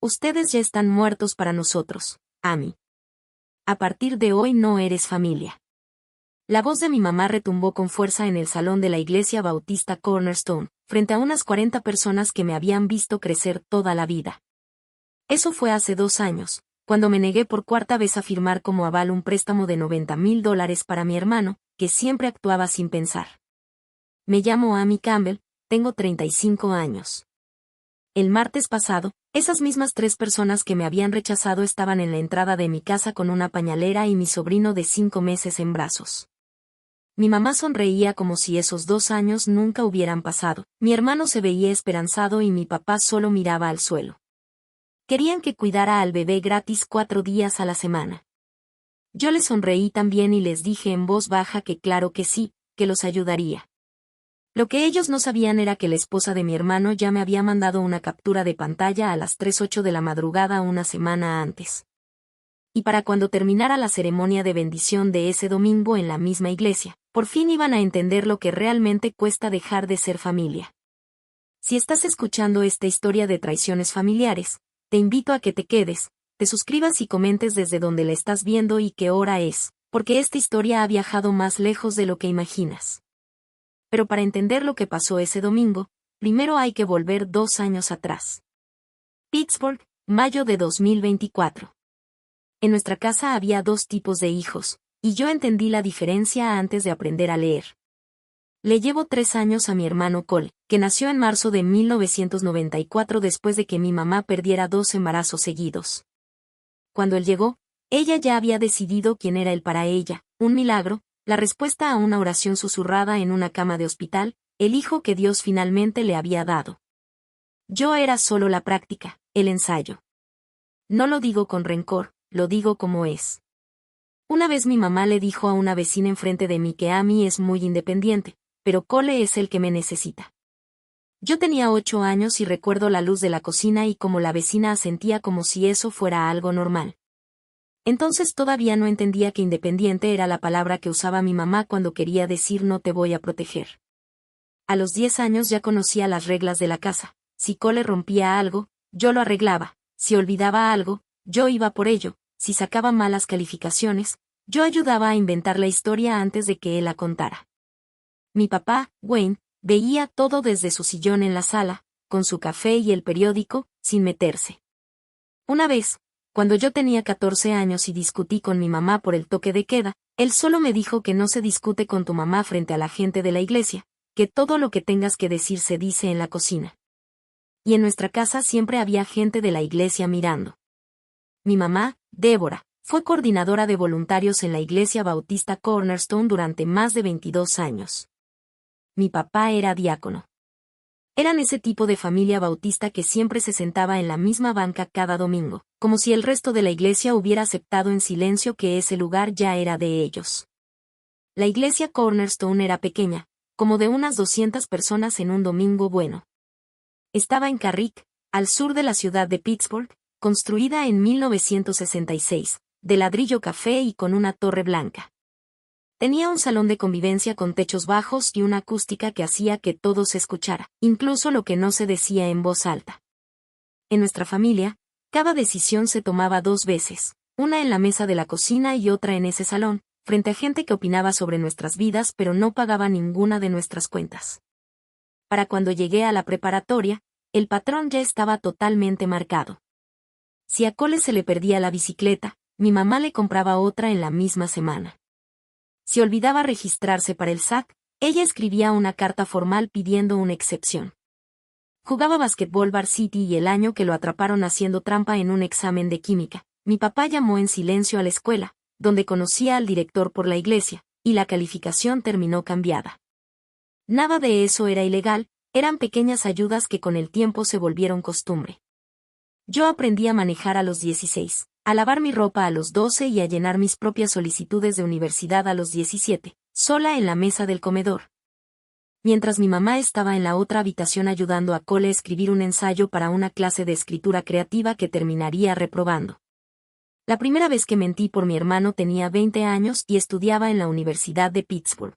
Ustedes ya están muertos para nosotros, Amy. A partir de hoy no eres familia. La voz de mi mamá retumbó con fuerza en el salón de la iglesia bautista Cornerstone, frente a unas 40 personas que me habían visto crecer toda la vida. Eso fue hace 2 años, cuando me negué por cuarta vez a firmar como aval un préstamo de $90,000 para mi hermano, que siempre actuaba sin pensar. Me llamo Amy Campbell, tengo 35 años. El martes pasado, esas mismas 3 personas que me habían rechazado estaban en la entrada de mi casa con una pañalera y mi sobrino de 5 meses en brazos. Mi mamá sonreía como si esos 2 años nunca hubieran pasado, mi hermano se veía esperanzado y mi papá solo miraba al suelo. Querían que cuidara al bebé gratis 4 días a la semana. Yo les sonreí también y les dije en voz baja que claro que sí, que los ayudaría. Lo que ellos no sabían era que la esposa de mi hermano ya me había mandado una captura de pantalla a las 3:08 de la madrugada una semana antes. Y para cuando terminara la ceremonia de bendición de ese domingo en la misma iglesia, por fin iban a entender lo que realmente cuesta dejar de ser familia. Si estás escuchando esta historia de traiciones familiares, te invito a que te quedes, te suscribas y comentes desde donde la estás viendo y qué hora es, porque esta historia ha viajado más lejos de lo que imaginas. Pero para entender lo que pasó ese domingo, primero hay que volver 2 años atrás. Pittsburgh, mayo de 2024. En nuestra casa había 2 tipos de hijos, y yo entendí la diferencia antes de aprender a leer. Le llevo 3 años a mi hermano Cole, que nació en marzo de 1994 después de que mi mamá perdiera 2 embarazos seguidos. Cuando él llegó, ella ya había decidido quién era él para ella, un milagro, la respuesta a una oración susurrada en una cama de hospital, el hijo que Dios finalmente le había dado. Yo era solo la práctica, el ensayo. No lo digo con rencor, lo digo como es. Una vez mi mamá le dijo a una vecina enfrente de mí que Amy es muy independiente, pero Cole es el que me necesita. Yo tenía 8 años y recuerdo la luz de la cocina y cómo la vecina asentía como si eso fuera algo normal. Entonces todavía no entendía que independiente era la palabra que usaba mi mamá cuando quería decir no te voy a proteger. A los 10 años ya conocía las reglas de la casa. Si Cole rompía algo, yo lo arreglaba. Si olvidaba algo, yo iba por ello. Si sacaba malas calificaciones, yo ayudaba a inventar la historia antes de que él la contara. Mi papá, Wayne, veía todo desde su sillón en la sala, con su café y el periódico, sin meterse. Una vez, cuando yo tenía 14 años y discutí con mi mamá por el toque de queda, él solo me dijo que no se discute con tu mamá frente a la gente de la iglesia, que todo lo que tengas que decir se dice en la cocina. Y en nuestra casa siempre había gente de la iglesia mirando. Mi mamá, Débora, fue coordinadora de voluntarios en la iglesia bautista Cornerstone durante más de 22 años. Mi papá era diácono. Eran ese tipo de familia bautista que siempre se sentaba en la misma banca cada domingo, como si el resto de la iglesia hubiera aceptado en silencio que ese lugar ya era de ellos. La iglesia Cornerstone era pequeña, como de unas 200 personas en un domingo bueno. Estaba en Carrick, al sur de la ciudad de Pittsburgh, construida en 1966, de ladrillo café y con una torre blanca. Tenía un salón de convivencia con techos bajos y una acústica que hacía que todo se escuchara, incluso lo que no se decía en voz alta. En nuestra familia, cada decisión se tomaba 2 veces, una en la mesa de la cocina y otra en ese salón, frente a gente que opinaba sobre nuestras vidas pero no pagaba ninguna de nuestras cuentas. Para cuando llegué a la preparatoria, el patrón ya estaba totalmente marcado. Si a Cole se le perdía la bicicleta, mi mamá le compraba otra en la misma semana. Si olvidaba registrarse para el SAT, ella escribía una carta formal pidiendo una excepción. Jugaba basquetbol varsity y el año que lo atraparon haciendo trampa en un examen de química, mi papá llamó en silencio a la escuela, donde conocía al director por la iglesia, y la calificación terminó cambiada. Nada de eso era ilegal, eran pequeñas ayudas que con el tiempo se volvieron costumbre. Yo aprendí a manejar a los 16. A lavar mi ropa a los 12 y a llenar mis propias solicitudes de universidad a los 17, sola en la mesa del comedor. Mientras mi mamá estaba en la otra habitación ayudando a Cole a escribir un ensayo para una clase de escritura creativa que terminaría reprobando. La primera vez que mentí por mi hermano tenía 20 años y estudiaba en la Universidad de Pittsburgh.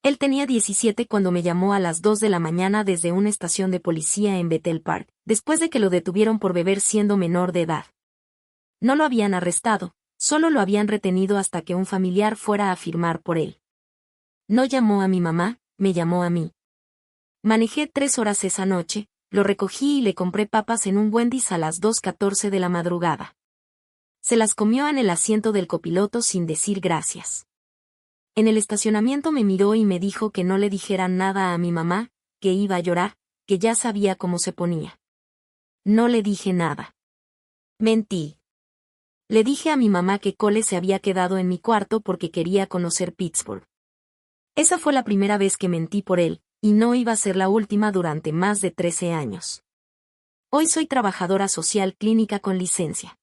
Él tenía 17 cuando me llamó a las 2 de la mañana desde una estación de policía en Bethel Park, después de que lo detuvieron por beber siendo menor de edad. No lo habían arrestado, solo lo habían retenido hasta que un familiar fuera a firmar por él. No llamó a mi mamá, me llamó a mí. Manejé 3 horas esa noche, lo recogí y le compré papas en un Wendy's a las 2:14 de la madrugada. Se las comió en el asiento del copiloto sin decir gracias. En el estacionamiento me miró y me dijo que no le dijera nada a mi mamá, que iba a llorar, que ya sabía cómo se ponía. No le dije nada. Mentí. Le dije a mi mamá que Cole se había quedado en mi cuarto porque quería conocer Pittsburgh. Esa fue la primera vez que mentí por él, y no iba a ser la última durante más de 13 años. Hoy soy trabajadora social clínica con licencia.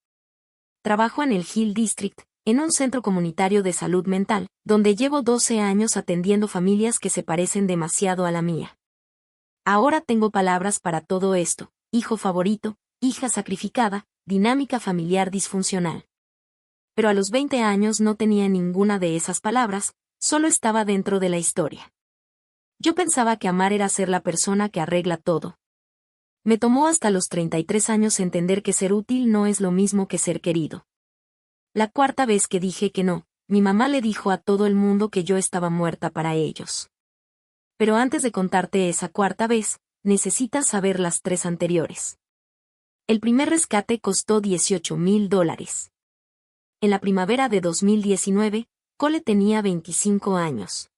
Trabajo en el Hill District, en un centro comunitario de salud mental, donde llevo 12 años atendiendo familias que se parecen demasiado a la mía. Ahora tengo palabras para todo esto: hijo favorito, hija sacrificada, dinámica familiar disfuncional. Pero a los 20 años no tenía ninguna de esas palabras, solo estaba dentro de la historia. Yo pensaba que amar era ser la persona que arregla todo. Me tomó hasta los 33 años entender que ser útil no es lo mismo que ser querido. La cuarta vez que dije que no, mi mamá le dijo a todo el mundo que yo estaba muerta para ellos. Pero antes de contarte esa cuarta vez, necesitas saber las 3 anteriores. El primer rescate costó $18,000. En la primavera de 2019, Cole tenía 25 años.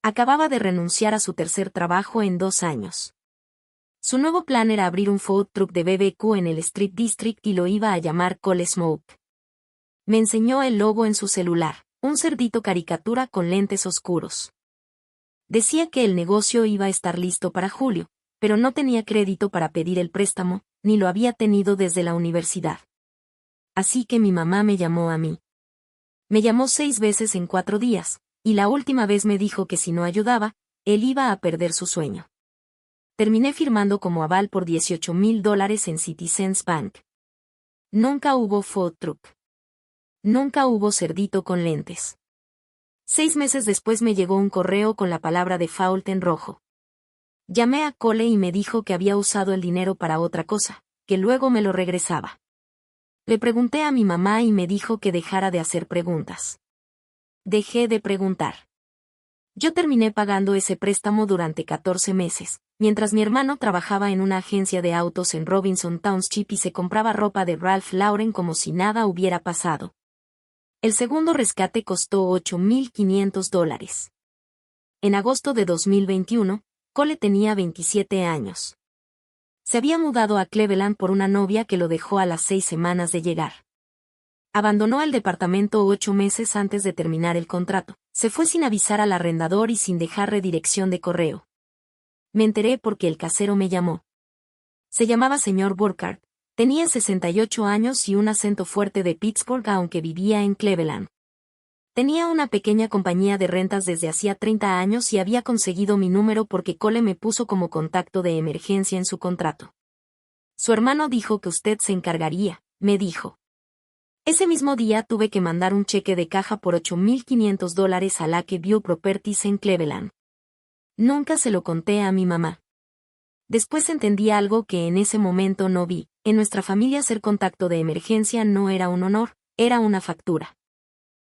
Acababa de renunciar a su tercer trabajo en 2 años. Su nuevo plan era abrir un food truck de BBQ en el Street District y lo iba a llamar Cole Smoke. Me enseñó el logo en su celular, un cerdito caricatura con lentes oscuros. Decía que el negocio iba a estar listo para julio, pero no tenía crédito para pedir el préstamo, ni lo había tenido desde la universidad. Así que mi mamá me llamó a mí. Me llamó 6 veces en 4 días, y la última vez me dijo que si no ayudaba, él iba a perder su sueño. Terminé firmando como aval por $18,000 en Citizens Bank. Nunca hubo food truck. Nunca hubo cerdito con lentes. 6 meses después me llegó un correo con la palabra default en rojo. Llamé a Cole y me dijo que había usado el dinero para otra cosa, que luego me lo regresaba. Le pregunté a mi mamá y me dijo que dejara de hacer preguntas. Dejé de preguntar. Yo terminé pagando ese préstamo durante 14 meses, mientras mi hermano trabajaba en una agencia de autos en Robinson Township y se compraba ropa de Ralph Lauren como si nada hubiera pasado. El segundo rescate costó $8,500. En agosto de 2021, Cole tenía 27 años. Se había mudado a Cleveland por una novia que lo dejó a las 6 semanas de llegar. Abandonó el departamento 8 meses antes de terminar el contrato. Se fue sin avisar al arrendador y sin dejar redirección de correo. Me enteré porque el casero me llamó. Se llamaba señor Burkhardt, tenía 68 años y un acento fuerte de Pittsburgh aunque vivía en Cleveland. Tenía una pequeña compañía de rentas desde hacía 30 años y había conseguido mi número porque Cole me puso como contacto de emergencia en su contrato. Su hermano dijo que usted se encargaría, me dijo. Ese mismo día tuve que mandar un cheque de caja por $8,500 a Lakeview Properties en Cleveland. Nunca se lo conté a mi mamá. Después entendí algo que en ese momento no vi: en nuestra familia ser contacto de emergencia no era un honor, era una factura.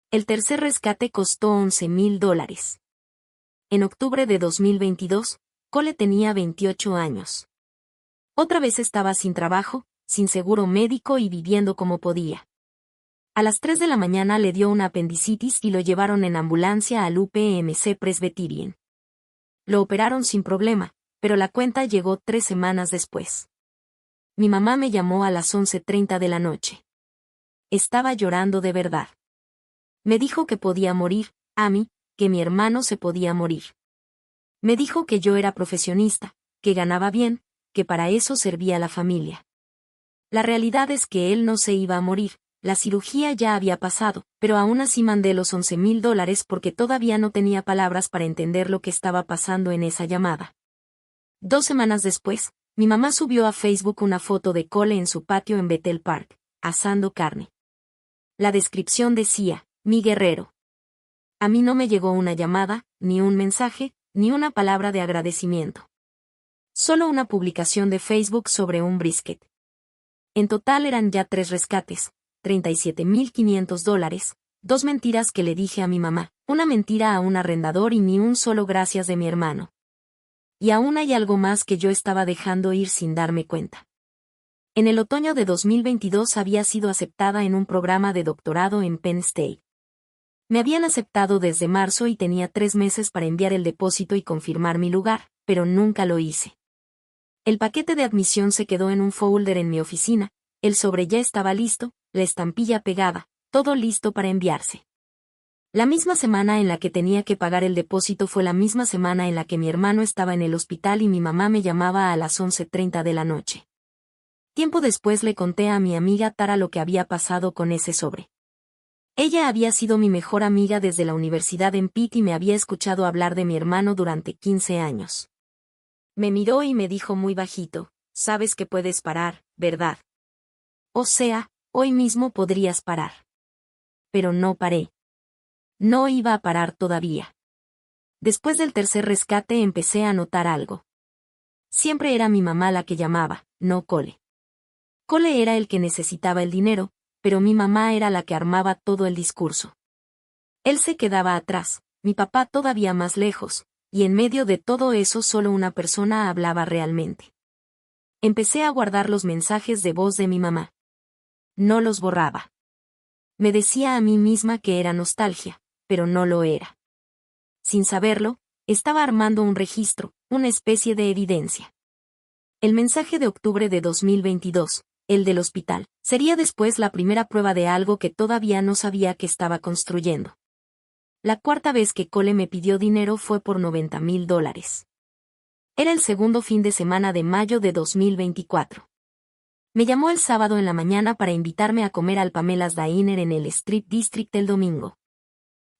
El tercer rescate costó $11,000. En octubre de 2022, Cole tenía 28 años. Otra vez estaba sin trabajo, sin seguro médico y viviendo como podía. A las 3 de la mañana le dio una apendicitis y lo llevaron en ambulancia al UPMC Presbyterian. Lo operaron sin problema, pero la cuenta llegó 3 semanas después. Mi mamá me llamó a las 11:30 de la noche. Estaba llorando de verdad. Me dijo que podía morir, a mí, que mi hermano se podía morir. Me dijo que yo era profesionista, que ganaba bien, que para eso servía la familia. La realidad es que él no se iba a morir, la cirugía ya había pasado, pero aún así mandé los $11,000 porque todavía no tenía palabras para entender lo que estaba pasando en esa llamada. 2 semanas después, mi mamá subió a Facebook una foto de Cole en su patio en Bethel Park, asando carne. La descripción decía: mi guerrero. A mí no me llegó una llamada, ni un mensaje, ni una palabra de agradecimiento. Solo una publicación de Facebook sobre un brisket. En total eran ya 3 rescates, $37,500, 2 mentiras que le dije a mi mamá, una mentira a un arrendador y ni un solo gracias de mi hermano. Y aún hay algo más que yo estaba dejando ir sin darme cuenta. En el otoño de 2022 había sido aceptada en un programa de doctorado en Penn State. Me habían aceptado desde marzo y tenía 3 meses para enviar el depósito y confirmar mi lugar, pero nunca lo hice. El paquete de admisión se quedó en un folder en mi oficina, el sobre ya estaba listo, la estampilla pegada, todo listo para enviarse. La misma semana en la que tenía que pagar el depósito fue la misma semana en la que mi hermano estaba en el hospital y mi mamá me llamaba a las 11:30 de la noche. Tiempo después le conté a mi amiga Tara lo que había pasado con ese sobre. Ella había sido mi mejor amiga desde la universidad en Pitt y me había escuchado hablar de mi hermano durante 15 años. Me miró y me dijo muy bajito, sabes que puedes parar, ¿verdad? O sea, hoy mismo podrías parar. Pero no paré. No iba a parar todavía. Después del tercer rescate empecé a notar algo. Siempre era mi mamá la que llamaba, no Cole. Cole era el que necesitaba el dinero, pero mi mamá era la que armaba todo el discurso. Él se quedaba atrás, mi papá todavía más lejos, y en medio de todo eso solo una persona hablaba realmente. Empecé a guardar los mensajes de voz de mi mamá. No los borraba. Me decía a mí misma que era nostalgia, pero no lo era. Sin saberlo, estaba armando un registro, una especie de evidencia. El mensaje de octubre de 2022, el del hospital, sería después la primera prueba de algo que todavía no sabía que estaba construyendo. La cuarta vez que Cole me pidió dinero fue por $90,000. Era el segundo fin de semana de mayo de 2024. Me llamó el sábado en la mañana para invitarme a comer al Pamela's Diner en el Street District el domingo.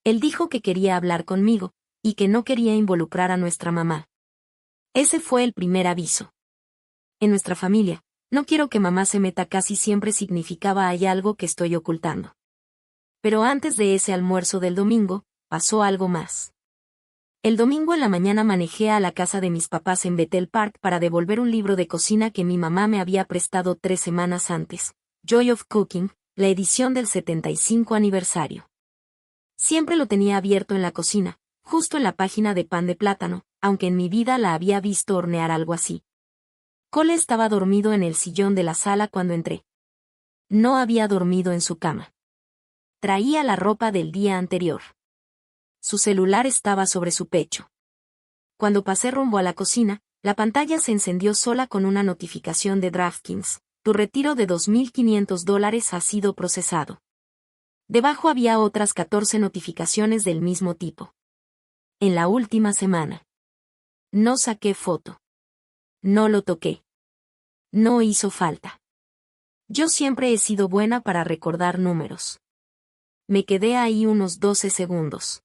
Él dijo que quería hablar conmigo, y que no quería involucrar a nuestra mamá. Ese fue el primer aviso. En nuestra familia, no quiero que mamá se meta casi siempre significaba hay algo que estoy ocultando. Pero antes de ese almuerzo del domingo, pasó algo más. El domingo en la mañana manejé a la casa de mis papás en Bethel Park para devolver un libro de cocina que mi mamá me había prestado 3 semanas antes, Joy of Cooking, la edición del 75 aniversario. Siempre lo tenía abierto en la cocina, justo en la página de pan de plátano, aunque en mi vida la había visto hornear algo así. Cole estaba dormido en el sillón de la sala cuando entré. No había dormido en su cama. Traía la ropa del día anterior. Su celular estaba sobre su pecho. Cuando pasé rumbo a la cocina, la pantalla se encendió sola con una notificación de DraftKings. Tu retiro de $2,500 ha sido procesado. Debajo había otras 14 notificaciones del mismo tipo. En la última semana. No saqué foto. No lo toqué. No hizo falta. Yo siempre he sido buena para recordar números. Me quedé ahí unos 12 segundos.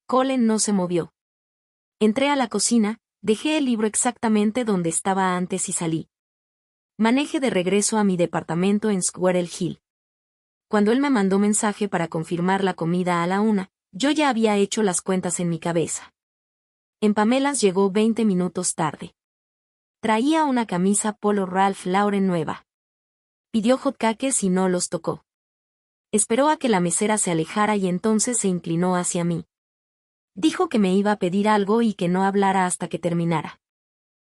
Colin no se movió. Entré a la cocina, dejé el libro exactamente donde estaba antes y salí. Manejé de regreso a mi departamento en Squirrel Hill. Cuando él me mandó mensaje para confirmar la comida a la 1, yo ya había hecho las cuentas en mi cabeza. En Pamela's llegó 20 minutos tarde. Traía una camisa polo Ralph Lauren nueva. Pidió hotcakes y no los tocó. Esperó a que la mesera se alejara y entonces se inclinó hacia mí. Dijo que me iba a pedir algo y que no hablara hasta que terminara.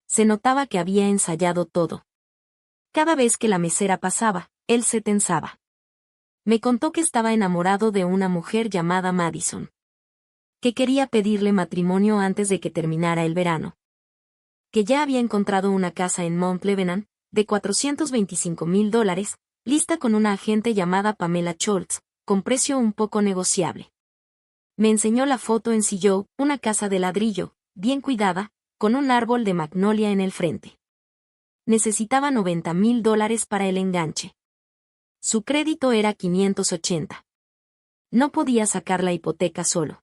Se notaba que había ensayado todo. Cada vez que la mesera pasaba, él se tensaba. Me contó que estaba enamorado de una mujer llamada Madison. Que quería pedirle matrimonio antes de que terminara el verano. Que ya había encontrado una casa en Mount Lebanon, de $425,000, lista con una agente llamada Pamela Schultz, con precio un poco negociable. Me enseñó la foto en Sillow, una casa de ladrillo, bien cuidada, con un árbol de magnolia en el frente. Necesitaba $90,000 para el enganche. Su crédito era 580. No podía sacar la hipoteca solo.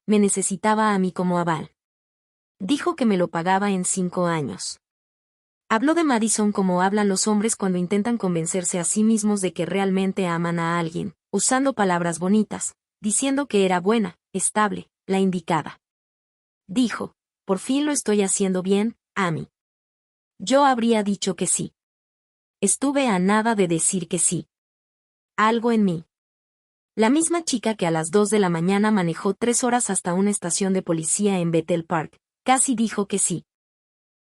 Me necesitaba a mí como aval. Dijo que me lo pagaba en 5 años. Habló de Madison como hablan los hombres cuando intentan convencerse a sí mismos de que realmente aman a alguien, usando palabras bonitas, diciendo que era buena, estable, la indicada. Dijo, por fin lo estoy haciendo bien, Amy. Yo habría dicho que sí. Estuve a nada de decir que sí. Algo en mí. La misma chica que a las 2 de la mañana manejó 3 horas hasta una estación de policía en Bethel Park, casi dijo que sí.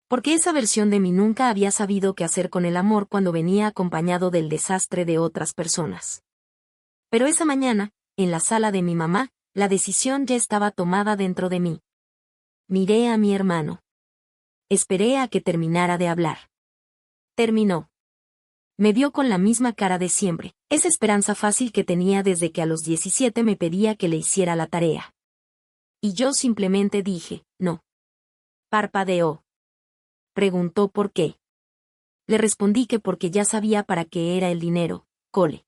Porque esa versión de mí nunca había sabido qué hacer con el amor cuando venía acompañado del desastre de otras personas. Pero esa mañana, en la sala de mi mamá, la decisión ya estaba tomada dentro de mí. Miré a mi hermano. Esperé a que terminara de hablar. Terminó. Me vio con la misma cara de siempre, esa esperanza fácil que tenía desde que a los 17 me pedía que le hiciera la tarea. Y yo simplemente dije, no. Parpadeó. Preguntó por qué. Le respondí que porque ya sabía para qué era el dinero, Cole.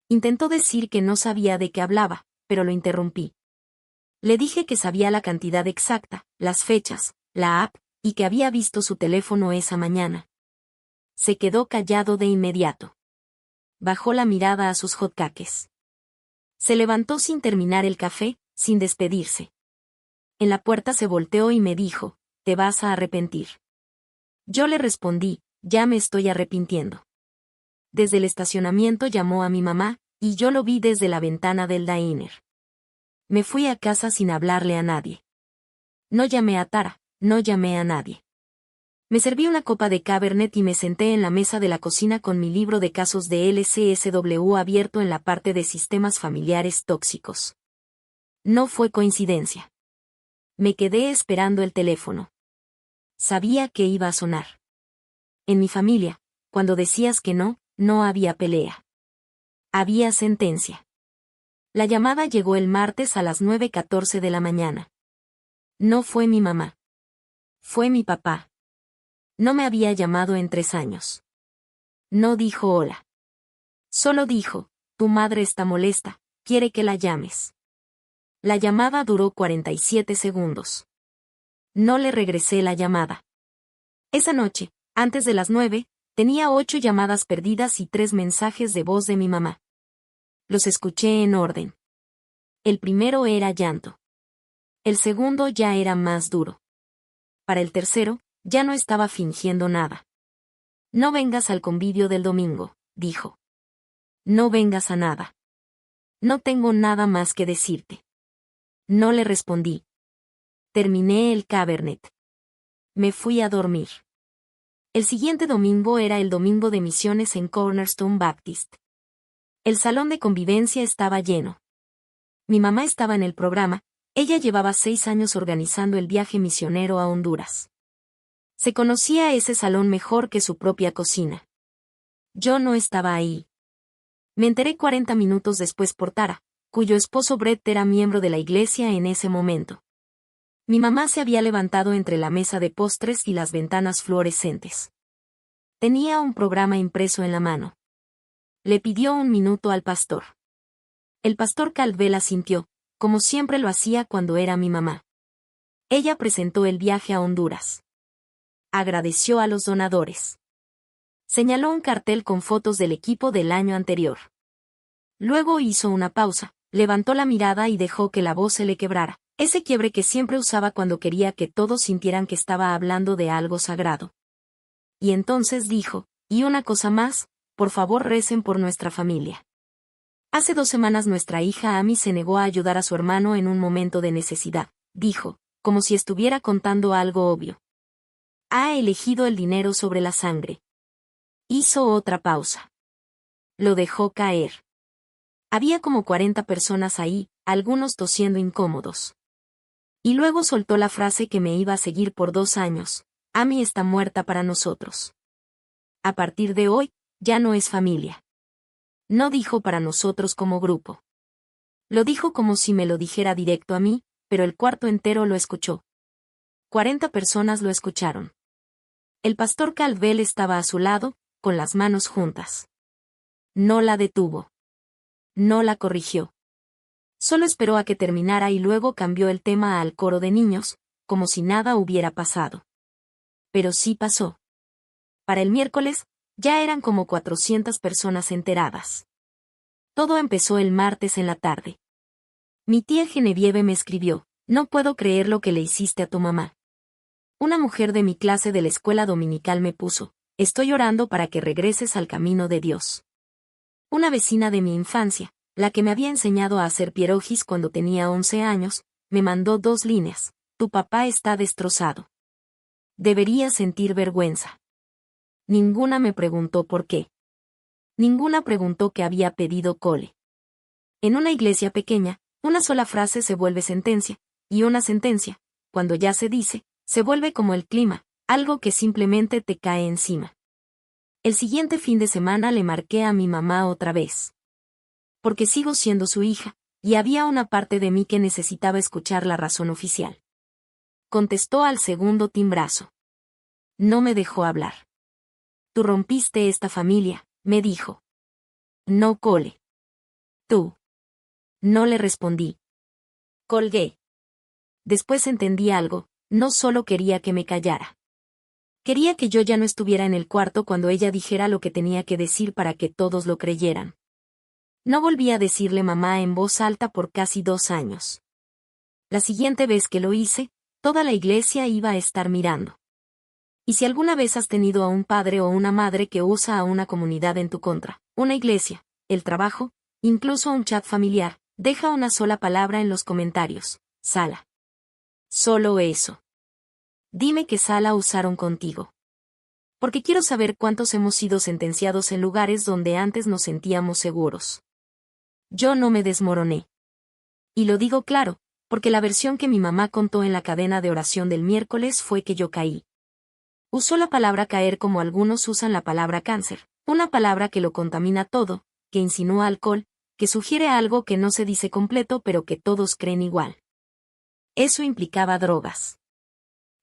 Intentó decir que no sabía de qué hablaba, pero lo interrumpí. Le dije que sabía la cantidad exacta, las fechas, la app, y que había visto su teléfono esa mañana. Se quedó callado de inmediato. Bajó la mirada a sus hotcakes. Se levantó sin terminar el café, sin despedirse. En la puerta se volteó y me dijo, «Te vas a arrepentir». Yo le respondí, «Ya me estoy arrepintiendo». Desde el estacionamiento llamó a mi mamá, y yo lo vi desde la ventana del diner. Me fui a casa sin hablarle a nadie. No llamé a Tara, no llamé a nadie. Me serví una copa de Cabernet y me senté en la mesa de la cocina con mi libro de casos de LCSW abierto en la parte de sistemas familiares tóxicos. No fue coincidencia. Me quedé esperando el teléfono. Sabía que iba a sonar. En mi familia, cuando decías que no, no había pelea. Había sentencia. La llamada llegó el martes a las 9:14 de la mañana. No fue mi mamá. Fue mi papá. No me había llamado en 3 años. No dijo hola. Solo dijo, tu madre está molesta, quiere que la llames. La llamada duró 47 segundos. No le regresé la llamada. Esa noche, antes de las 9, tenía 8 llamadas perdidas y 3 mensajes de voz de mi mamá. Los escuché en orden. El primero era llanto. El segundo ya era más duro. Para el tercero, ya no estaba fingiendo nada. No vengas al convivio del domingo, dijo. No vengas a nada. No tengo nada más que decirte. No le respondí. Terminé el Cabernet. Me fui a dormir. El siguiente domingo era el domingo de misiones en Cornerstone Baptist. El salón de convivencia estaba lleno. Mi mamá estaba en el programa, ella llevaba 6 años organizando el viaje misionero a Honduras. Se conocía ese salón mejor que su propia cocina. Yo no estaba ahí. Me enteré 40 minutos después por Tara, cuyo esposo Brett era miembro de la iglesia en ese momento. Mi mamá se había levantado entre la mesa de postres y las ventanas fluorescentes. Tenía un programa impreso en la mano. Le pidió 1 minuto al pastor. El pastor Caldwell asintió, como siempre lo hacía cuando era mi mamá. Ella presentó el viaje a Honduras. Agradeció a los donadores. Señaló un cartel con fotos del equipo del año anterior. Luego hizo una pausa, levantó la mirada y dejó que la voz se le quebrara, ese quiebre que siempre usaba cuando quería que todos sintieran que estaba hablando de algo sagrado. Y entonces dijo, y una cosa más, por favor recen por nuestra familia. Hace 2 semanas nuestra hija Amy se negó a ayudar a su hermano en un momento de necesidad, dijo, como si estuviera contando algo obvio. Ha elegido el dinero sobre la sangre. Hizo otra pausa. Lo dejó caer. Había como 40 personas ahí, algunos tosiendo incómodos. Y luego soltó la frase que me iba a seguir por 2 años, Amy está muerta para nosotros. A partir de hoy, ya no es familia. No dijo para nosotros como grupo. Lo dijo como si me lo dijera directo a mí, pero el cuarto entero lo escuchó. 40 personas lo escucharon. El pastor Caldwell estaba a su lado, con las manos juntas. No la detuvo. No la corrigió. Solo esperó a que terminara y luego cambió el tema al coro de niños, como si nada hubiera pasado. Pero sí pasó. Para el miércoles, ya eran como 400 personas enteradas. Todo empezó el martes en la tarde. Mi tía Genevieve me escribió: no puedo creer lo que le hiciste a tu mamá. Una mujer de mi clase de la escuela dominical me puso: estoy orando para que regreses al camino de Dios. Una vecina de mi infancia, la que me había enseñado a hacer pierogis cuando tenía 11 años, me mandó 2 líneas: tu papá está destrozado. Deberías sentir vergüenza. Ninguna me preguntó por qué. Ninguna preguntó que había pedido cole. En una iglesia pequeña, una sola frase se vuelve sentencia, y una sentencia, cuando ya se dice, se vuelve como el clima, algo que simplemente te cae encima. El siguiente fin de semana le marqué a mi mamá otra vez. Porque sigo siendo su hija, y había una parte de mí que necesitaba escuchar la razón oficial. Contestó al segundo timbrazo. No me dejó hablar. Tú rompiste esta familia, me dijo. No, cole. Tú. No le respondí. Colgué. Después entendí algo: no solo quería que me callara. Quería que yo ya no estuviera en el cuarto cuando ella dijera lo que tenía que decir para que todos lo creyeran. No volví a decirle mamá en voz alta por casi 2 años. La siguiente vez que lo hice, toda la iglesia iba a estar mirando. Y si alguna vez has tenido a un padre o una madre que usa a una comunidad en tu contra, una iglesia, el trabajo, incluso un chat familiar, deja una sola palabra en los comentarios: Sala. Solo eso. Dime qué sala usaron contigo. Porque quiero saber cuántos hemos sido sentenciados en lugares donde antes nos sentíamos seguros. Yo no me desmoroné. Y lo digo claro, porque la versión que mi mamá contó en la cadena de oración del miércoles fue que yo caí. Usó la palabra caer como algunos usan la palabra cáncer, una palabra que lo contamina todo, que insinúa alcohol, que sugiere algo que no se dice completo pero que todos creen igual. Eso implicaba drogas.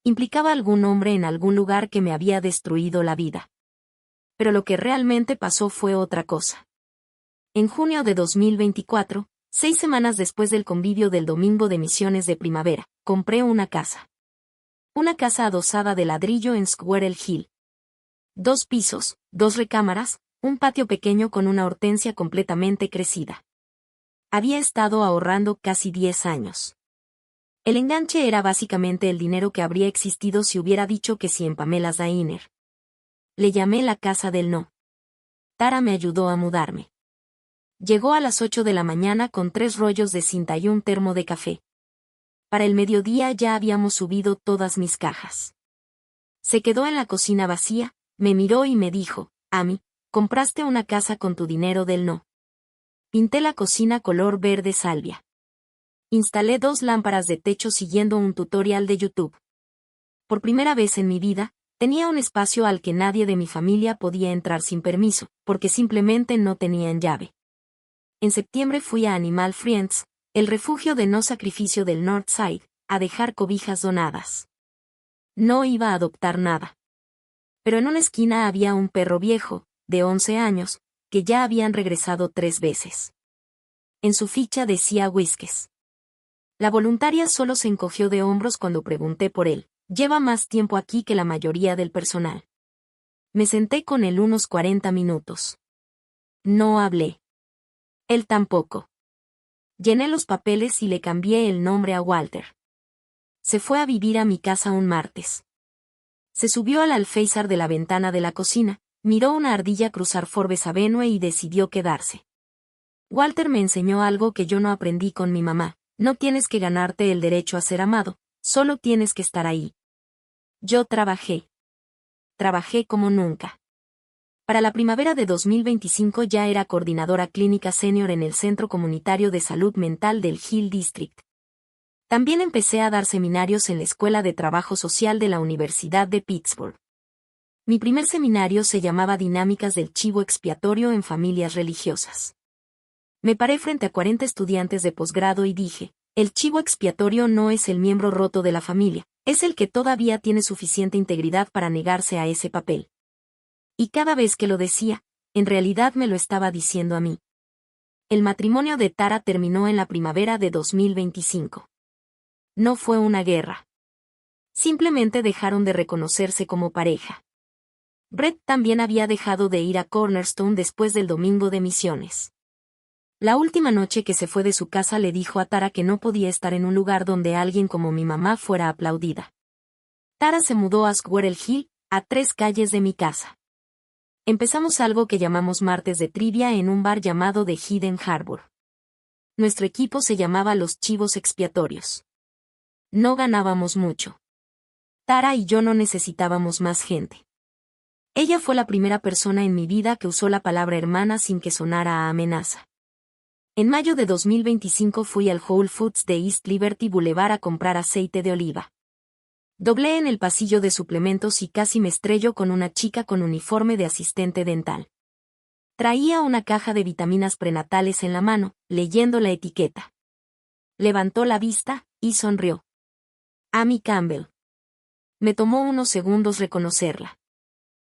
Implicaba algún hombre en algún lugar que me había destruido la vida. Pero lo que realmente pasó fue otra cosa. En junio de 2024, 6 semanas después del convivio del domingo de misiones de primavera, compré una casa. Una casa adosada de ladrillo en Squirrel Hill. 2 pisos, 2 recámaras, un patio pequeño con una hortensia completamente crecida. Había estado ahorrando casi 10 años. El enganche era básicamente el dinero que habría existido si hubiera dicho que sí en Pamela's Diner. Le llamé la casa del no. Tara me ayudó a mudarme. Llegó a las 8 de la mañana con 3 rollos de cinta y un termo de café. Para el mediodía ya habíamos subido todas mis cajas. Se quedó en la cocina vacía, me miró y me dijo: Amy, compraste una casa con tu dinero del no. Pinté la cocina color verde salvia. Instalé 2 lámparas de techo siguiendo un tutorial de YouTube. Por primera vez en mi vida, tenía un espacio al que nadie de mi familia podía entrar sin permiso, porque simplemente no tenían llave. En septiembre fui a Animal Friends, el refugio de no sacrificio del Northside, a dejar cobijas donadas. No iba a adoptar nada. Pero en una esquina había un perro viejo, de 11 años, que ya habían regresado 3 veces. En su ficha decía Whiskes. La voluntaria solo se encogió de hombros cuando pregunté por él: lleva más tiempo aquí que la mayoría del personal. Me senté con él unos 40 minutos. No hablé. Él tampoco. Llené los papeles y le cambié el nombre a Walter. Se fue a vivir a mi casa un martes. Se subió al alféizar de la ventana de la cocina, miró una ardilla cruzar Forbes Avenue y decidió quedarse. Walter me enseñó algo que yo no aprendí con mi mamá: no tienes que ganarte el derecho a ser amado, solo tienes que estar ahí. Yo trabajé. Trabajé como nunca. Para la primavera de 2025 ya era coordinadora clínica senior en el Centro Comunitario de Salud Mental del Hill District. También empecé a dar seminarios en la Escuela de Trabajo Social de la Universidad de Pittsburgh. Mi primer seminario se llamaba Dinámicas del Chivo Expiatorio en Familias Religiosas. Me paré frente a 40 estudiantes de posgrado y dije: el chivo expiatorio no es el miembro roto de la familia, es el que todavía tiene suficiente integridad para negarse a ese papel. Y cada vez que lo decía, en realidad me lo estaba diciendo a mí. El matrimonio de Tara terminó en la primavera de 2025. No fue una guerra. Simplemente dejaron de reconocerse como pareja. Brett también había dejado de ir a Cornerstone después del domingo de misiones. La última noche que se fue de su casa le dijo a Tara que no podía estar en un lugar donde alguien como mi mamá fuera aplaudida. Tara se mudó a Squirrel Hill, a 3 calles de mi casa. Empezamos algo que llamamos martes de trivia en un bar llamado The Hidden Harbor. Nuestro equipo se llamaba Los Chivos Expiatorios. No ganábamos mucho. Tara y yo no necesitábamos más gente. Ella fue la primera persona en mi vida que usó la palabra hermana sin que sonara a amenaza. En mayo de 2025 fui al Whole Foods de East Liberty Boulevard a comprar aceite de oliva. Doblé en el pasillo de suplementos y casi me estrello con una chica con uniforme de asistente dental. Traía una caja de vitaminas prenatales en la mano, leyendo la etiqueta. Levantó la vista, y sonrió. Amy Campbell. Me tomó unos segundos reconocerla.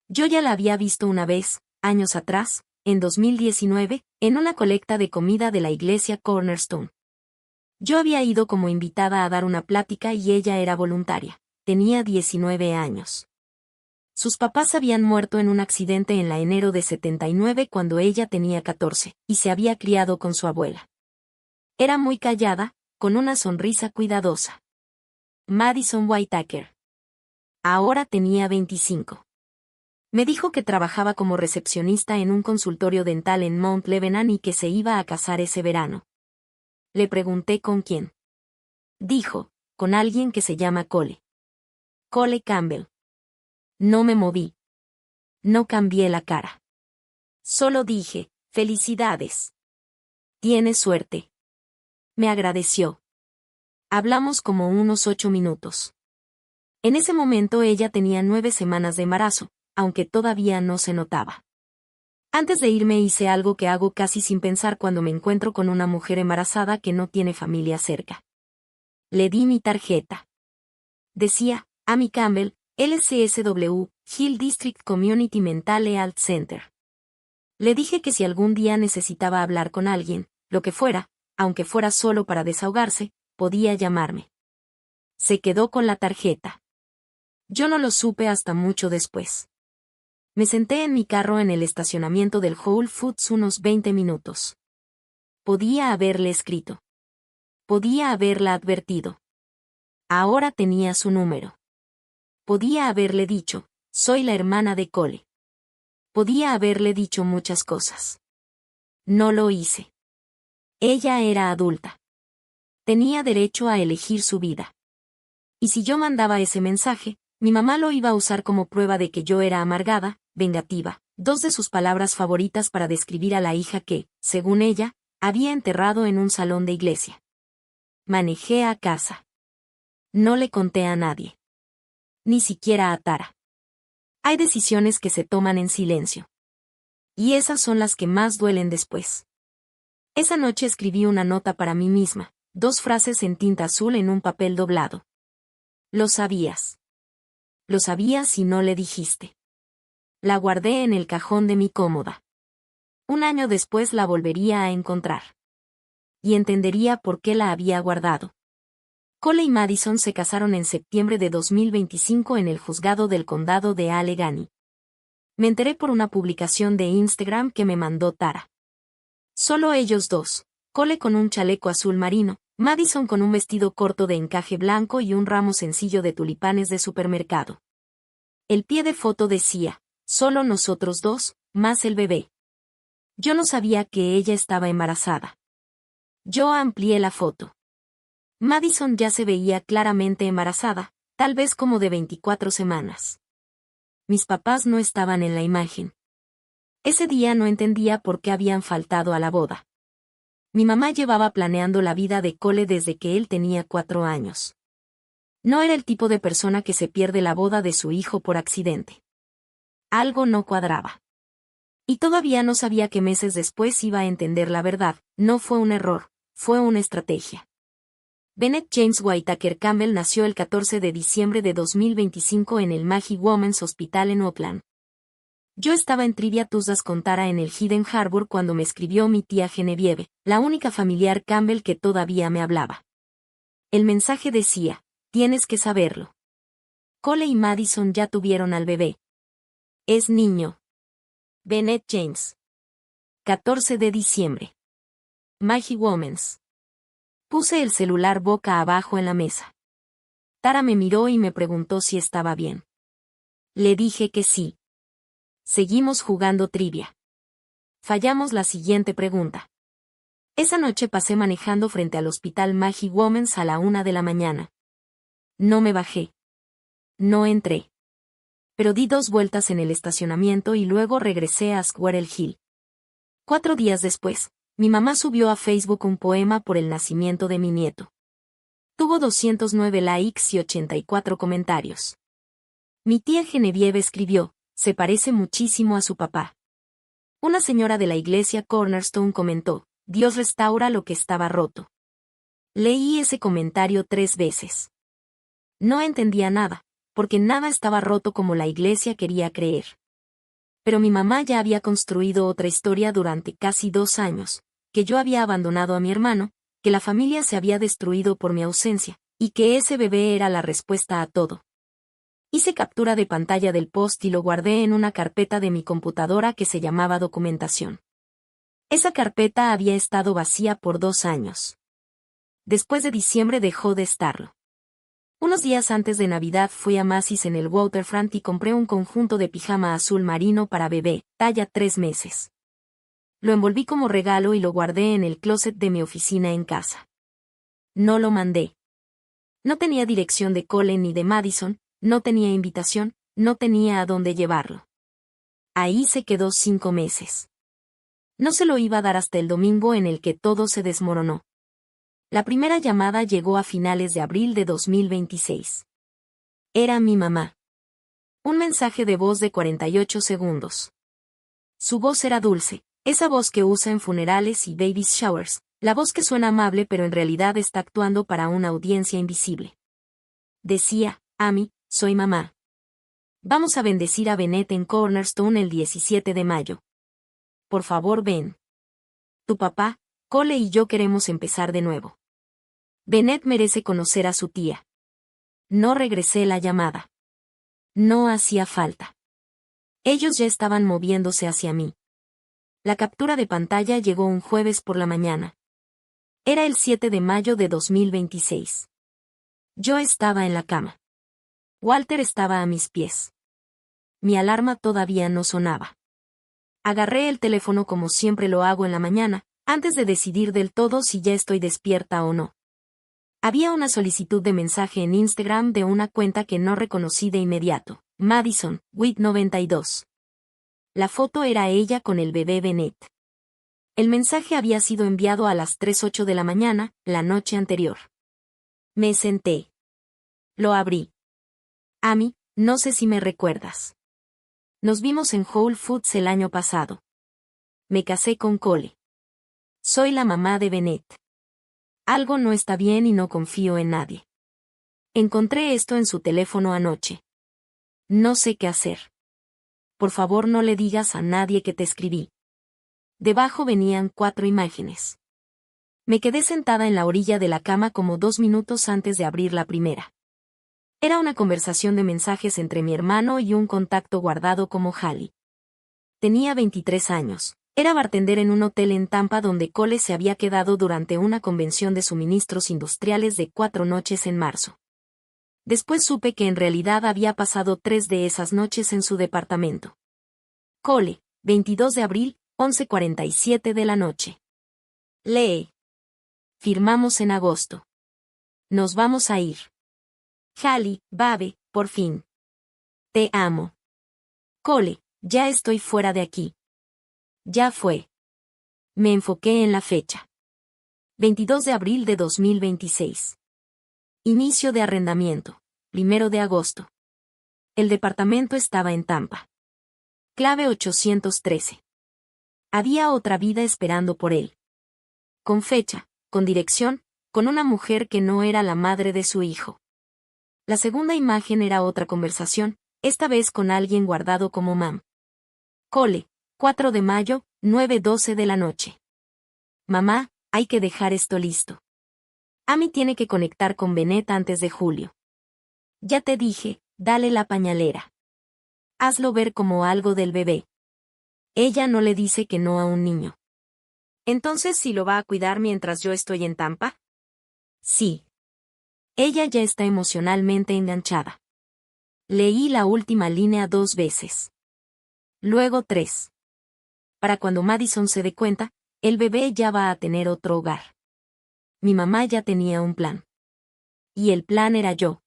Yo ya la había visto una vez, años atrás, en 2019, en una colecta de comida de la iglesia Cornerstone. Yo había ido como invitada a dar una plática y ella era voluntaria. Tenía 19 años. Sus papás habían muerto en un accidente en la enero de 79 cuando ella tenía 14, y se había criado con su abuela. Era muy callada, con una sonrisa cuidadosa. Madison Whitaker. Ahora tenía 25. Me dijo que trabajaba como recepcionista en un consultorio dental en Mount Lebanon y que se iba a casar ese verano. Le pregunté con quién. Dijo, con alguien que se llama Cole. Cole Campbell. No me moví. No cambié la cara. Solo dije, felicidades. Tienes suerte. Me agradeció. Hablamos como unos 8 minutos. En ese momento ella tenía 9 semanas de embarazo, aunque todavía no se notaba. Antes de irme hice algo que hago casi sin pensar cuando me encuentro con una mujer embarazada que no tiene familia cerca. Le di mi tarjeta. Decía, Amy Campbell, LCSW, Hill District Community Mental Health Center. Le dije que si algún día necesitaba hablar con alguien, lo que fuera, aunque fuera solo para desahogarse, podía llamarme. Se quedó con la tarjeta. Yo no lo supe hasta mucho después. Me senté en mi carro en el estacionamiento del Whole Foods unos 20 minutos. Podía haberle escrito. Podía haberla advertido. Ahora tenía su número. Podía haberle dicho, soy la hermana de Cole. Podía haberle dicho muchas cosas. No lo hice. Ella era adulta. Tenía derecho a elegir su vida. Y si yo mandaba ese mensaje, mi mamá lo iba a usar como prueba de que yo era amargada, vengativa, 2 de sus palabras favoritas para describir a la hija que, según ella, había enterrado en un salón de iglesia. Manejé a casa. No le conté a nadie. Ni siquiera a Tara. Hay decisiones que se toman en silencio. Y esas son las que más duelen después. Esa noche escribí una nota para mí misma, 2 frases en tinta azul en un papel doblado. Lo sabías. Lo sabías y no le dijiste. La guardé en el cajón de mi cómoda. Un año después la volvería a encontrar. Y entendería por qué la había guardado. Cole y Madison se casaron en septiembre de 2025 en el juzgado del condado de Allegheny. Me enteré por una publicación de Instagram que me mandó Tara. Solo ellos 2, Cole con un chaleco azul marino, Madison con un vestido corto de encaje blanco y un ramo sencillo de tulipanes de supermercado. El pie de foto decía, solo nosotros 2, más el bebé. Yo no sabía que ella estaba embarazada. Yo amplié la foto. Madison ya se veía claramente embarazada, tal vez como de 24 semanas. Mis papás no estaban en la imagen. Ese día no entendía por qué habían faltado a la boda. Mi mamá llevaba planeando la vida de Cole desde que él tenía 4 años. No era el tipo de persona que se pierde la boda de su hijo por accidente. Algo no cuadraba. Y todavía no sabía que meses después iba a entender la verdad, no fue un error, fue una estrategia. Bennett James Whitaker Campbell nació el 14 de diciembre de 2025 en el Maggie Women's Hospital en Oakland. Yo estaba en Trivia Tuesdays con Tara en el Hidden Harbor cuando me escribió mi tía Genevieve, la única familiar Campbell que todavía me hablaba. El mensaje decía, tienes que saberlo. Cole y Madison ya tuvieron al bebé. Es niño. Bennett James. 14 de diciembre. Maggie Womens. Puse el celular boca abajo en la mesa. Tara me miró y me preguntó si estaba bien. Le dije que sí. Seguimos jugando trivia. Fallamos la siguiente pregunta. Esa noche pasé manejando frente al hospital Maggie Womens a la 1 de la mañana. No me bajé. No entré. Pero di 2 vueltas en el estacionamiento y luego regresé a Squirrel Hill. 4 días después, mi mamá subió a Facebook un poema por el nacimiento de mi nieto. Tuvo 209 likes y 84 comentarios. Mi tía Genevieve escribió, se parece muchísimo a su papá. Una señora de la iglesia Cornerstone comentó, Dios restaura lo que estaba roto. Leí ese comentario 3 veces. No entendía nada, porque nada estaba roto como la iglesia quería creer. Pero mi mamá ya había construido otra historia durante casi 2 años, que yo había abandonado a mi hermano, que la familia se había destruido por mi ausencia, y que ese bebé era la respuesta a todo. Hice captura de pantalla del post y lo guardé en una carpeta de mi computadora que se llamaba documentación. Esa carpeta había estado vacía por 2 años. Después de diciembre dejó de estarlo. Unos días antes de Navidad fui a Macy's en el Waterfront y compré un conjunto de pijama azul marino para bebé, talla 3 meses. Lo envolví como regalo y lo guardé en el closet de mi oficina en casa. No lo mandé. No tenía dirección de Cole ni de Madison, no tenía invitación, no tenía a dónde llevarlo. Ahí se quedó 5 meses. No se lo iba a dar hasta el domingo en el que todo se desmoronó. La primera llamada llegó a finales de abril de 2026. Era mi mamá. Un mensaje de voz de 48 segundos. Su voz era dulce, esa voz que usa en funerales y baby showers, la voz que suena amable pero en realidad está actuando para una audiencia invisible. Decía, Amy, soy mamá. Vamos a bendecir a Bennett en Cornerstone el 17 de mayo. Por favor ven. Tu papá, Cole y yo queremos empezar de nuevo. Bennett merece conocer a su tía. No regresé la llamada. No hacía falta. Ellos ya estaban moviéndose hacia mí. La captura de pantalla llegó un jueves por la mañana. Era el 7 de mayo de 2026. Yo estaba en la cama. Walter estaba a mis pies. Mi alarma todavía no sonaba. Agarré el teléfono como siempre lo hago en la mañana, antes de decidir del todo si ya estoy despierta o no. Había una solicitud de mensaje en Instagram de una cuenta que no reconocí de inmediato, Madison, Wit 92. La foto era ella con el bebé Bennett. El mensaje había sido enviado a las 3:08 de la mañana, la noche anterior. Me senté. Lo abrí. Amy, no sé si me recuerdas. Nos vimos en Whole Foods el año pasado. Me casé con Cole. Soy la mamá de Bennett. Algo no está bien y no confío en nadie. Encontré esto en su teléfono anoche. No sé qué hacer. Por favor no le digas a nadie que te escribí. Debajo venían 4 imágenes. Me quedé sentada en la orilla de la cama como 2 minutos antes de abrir la primera. Era una conversación de mensajes entre mi hermano y un contacto guardado como Hallie. Tenía 23 años. Era bartender en un hotel en Tampa donde Cole se había quedado durante una convención de suministros industriales de 4 noches en marzo. Después supe que en realidad había pasado 3 de esas noches en su departamento. Cole, 22 de abril, 11:47 de la noche. Lee. Firmamos en agosto. Nos vamos a ir. Hallie, Babe, por fin. Te amo. Cole, ya estoy fuera de aquí. Ya fue. Me enfoqué en la fecha. 22 de abril de 2026. Inicio de arrendamiento. 1 de agosto. El departamento estaba en Tampa. Clave 813. Había otra vida esperando por él. Con fecha, con dirección, con una mujer que no era la madre de su hijo. La segunda imagen era otra conversación, esta vez con alguien guardado como mam. Cole, 4 de mayo, 9:12 de la noche. Mamá, hay que dejar esto listo. Amy tiene que conectar con Bennett antes de julio. Ya te dije, dale la pañalera. Hazlo ver como algo del bebé. Ella no le dice que no a un niño. ¿Entonces sí lo va a cuidar mientras yo estoy en Tampa? Sí. Ella ya está emocionalmente enganchada. Leí la última línea 2 veces. Luego 3. Para cuando Madison se dé cuenta, el bebé ya va a tener otro hogar. Mi mamá ya tenía un plan. Y el plan era yo.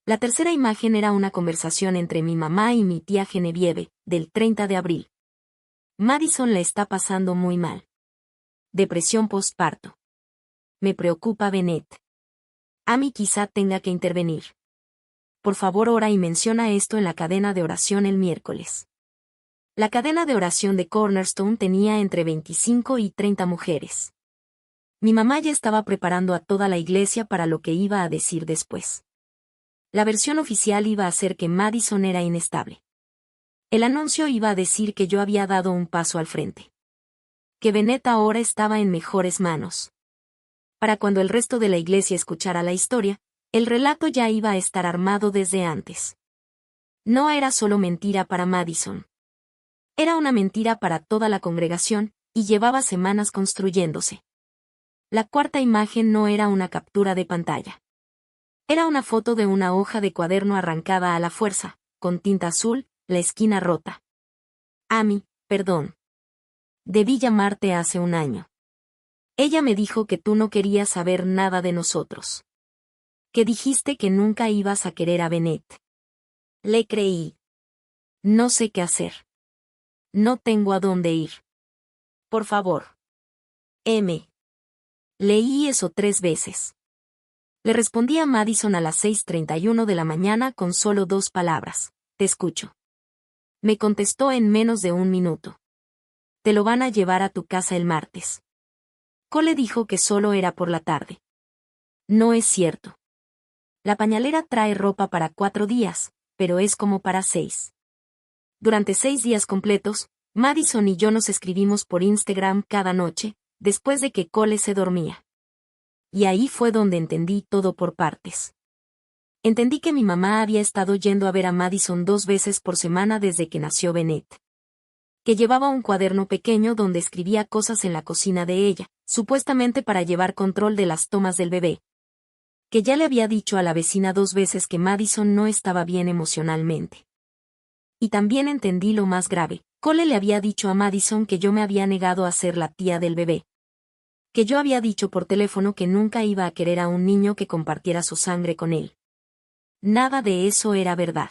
La tercera imagen era una conversación entre mi mamá y mi tía Genevieve, del 30 de abril. Madison la está pasando muy mal. Depresión postparto. Me preocupa Bennett. Amy quizá tenga que intervenir. Por favor, ora y menciona esto en la cadena de oración el miércoles. La cadena de oración de Cornerstone tenía entre 25 y 30 mujeres. Mi mamá ya estaba preparando a toda la iglesia para lo que iba a decir después. La versión oficial iba a ser que Madison era inestable. El anuncio iba a decir que yo había dado un paso al frente. Que Bennett ahora estaba en mejores manos. Para cuando el resto de la iglesia escuchara la historia, el relato ya iba a estar armado desde antes. No era solo mentira para Madison. Era una mentira para toda la congregación, y llevaba semanas construyéndose. La cuarta imagen no era una captura de pantalla. Era una foto de una hoja de cuaderno arrancada a la fuerza, con tinta azul, la esquina rota. Amy, perdón. Debí llamarte hace un año. Ella me dijo que tú no querías saber nada de nosotros. Que dijiste que nunca ibas a querer a Bennett. Le creí. No sé qué hacer. No tengo a dónde ir. Por favor. M. Leí eso 3 veces. Le respondí a Madison a las 6:31 de la mañana con solo 2 palabras. Te escucho. Me contestó en menos de 1 minuto. Te lo van a llevar a tu casa el martes. Cole dijo que solo era por la tarde. No es cierto. La pañalera trae ropa para 4 días, pero es como para 6. Durante 6 días completos, Madison y yo nos escribimos por Instagram cada noche, después de que Cole se dormía. Y ahí fue donde entendí todo por partes. Entendí que mi mamá había estado yendo a ver a Madison 2 veces por semana desde que nació Bennett. Que llevaba un cuaderno pequeño donde escribía cosas en la cocina de ella, supuestamente para llevar control de las tomas del bebé. Que ya le había dicho a la vecina 2 veces que Madison no estaba bien emocionalmente. Y también entendí lo más grave. Cole le había dicho a Madison que yo me había negado a ser la tía del bebé. Que yo había dicho por teléfono que nunca iba a querer a un niño que compartiera su sangre con él. Nada de eso era verdad.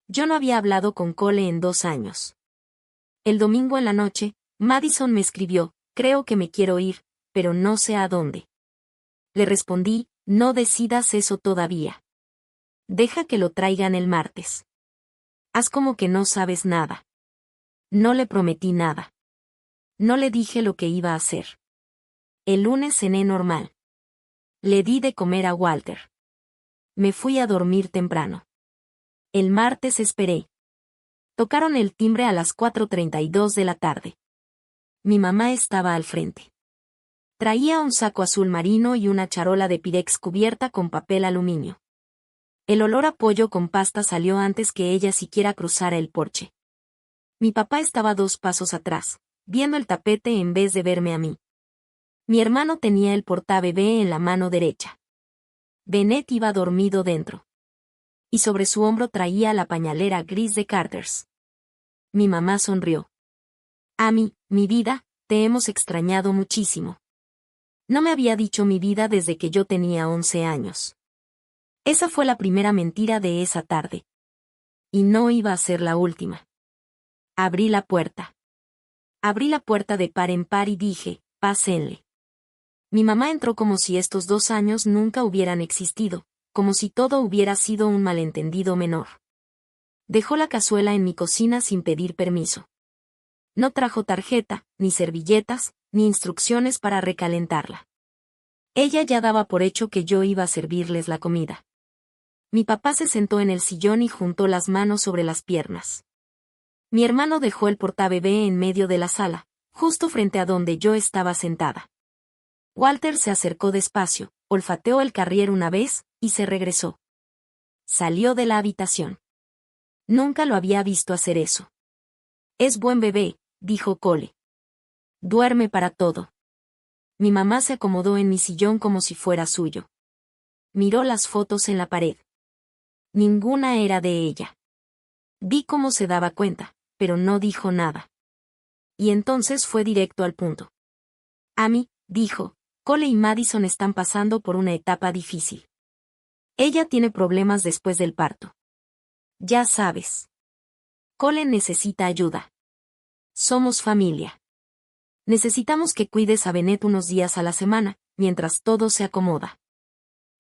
Yo no había hablado con Cole en 2 años. El domingo en la noche, Madison me escribió, creo que me quiero ir, pero no sé a dónde. Le respondí, no decidas eso todavía. Deja que lo traigan el martes. Haz como que no sabes nada. No le prometí nada. No le dije lo que iba a hacer. El lunes cené normal. Le di de comer a Walter. Me fui a dormir temprano. El martes esperé. Tocaron el timbre a las 4:32 de la tarde. Mi mamá estaba al frente. Traía un saco azul marino y una charola de Pirex cubierta con papel aluminio. El olor a pollo con pasta salió antes que ella siquiera cruzara el porche. Mi papá estaba 2 pasos atrás, viendo el tapete en vez de verme a mí. Mi hermano tenía el portabebé en la mano derecha. Bennett iba dormido dentro. Y sobre su hombro traía la pañalera gris de Carter's. Mi mamá sonrió. Amy, mi vida, te hemos extrañado muchísimo. No me había dicho mi vida desde que yo tenía 11 años. Esa fue la primera mentira de esa tarde. Y no iba a ser la última. Abrí la puerta. Abrí la puerta de par en par y dije, pásenle. Mi mamá entró como si estos 2 años nunca hubieran existido, como si todo hubiera sido un malentendido menor. Dejó la cazuela en mi cocina sin pedir permiso. No trajo tarjeta, ni servilletas, ni instrucciones para recalentarla. Ella ya daba por hecho que yo iba a servirles la comida. Mi papá se sentó en el sillón y juntó las manos sobre las piernas. Mi hermano dejó el portabebé en medio de la sala, justo frente a donde yo estaba sentada. Walter se acercó despacio, olfateó el carrier una vez, y se regresó. Salió de la habitación. Nunca lo había visto hacer eso. Es buen bebé, dijo Cole. Duerme para todo. Mi mamá se acomodó en mi sillón como si fuera suyo. Miró las fotos en la pared. Ninguna era de ella. Vi cómo se daba cuenta, pero no dijo nada. Y entonces fue directo al punto. Amy, dijo, Cole y Madison están pasando por una etapa difícil. Ella tiene problemas después del parto. Ya sabes. Cole necesita ayuda. Somos familia. Necesitamos que cuides a Bennett unos días a la semana, mientras todo se acomoda.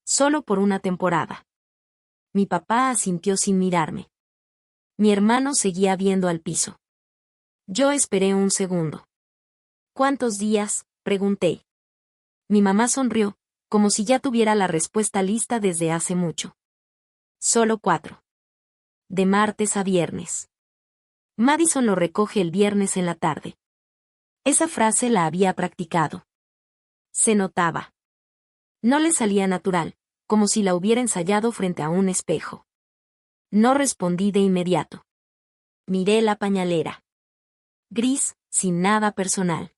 Solo por una temporada. Mi papá asintió sin mirarme. Mi hermano seguía viendo al piso. Yo esperé un segundo. ¿Cuántos días?, pregunté. Mi mamá sonrió, como si ya tuviera la respuesta lista desde hace mucho. Solo 4. De martes a viernes. Madison lo recoge el viernes en la tarde. Esa frase la había practicado. Se notaba. No le salía natural, como si la hubiera ensayado frente a un espejo. No respondí de inmediato. Miré la pañalera. Gris, sin nada personal.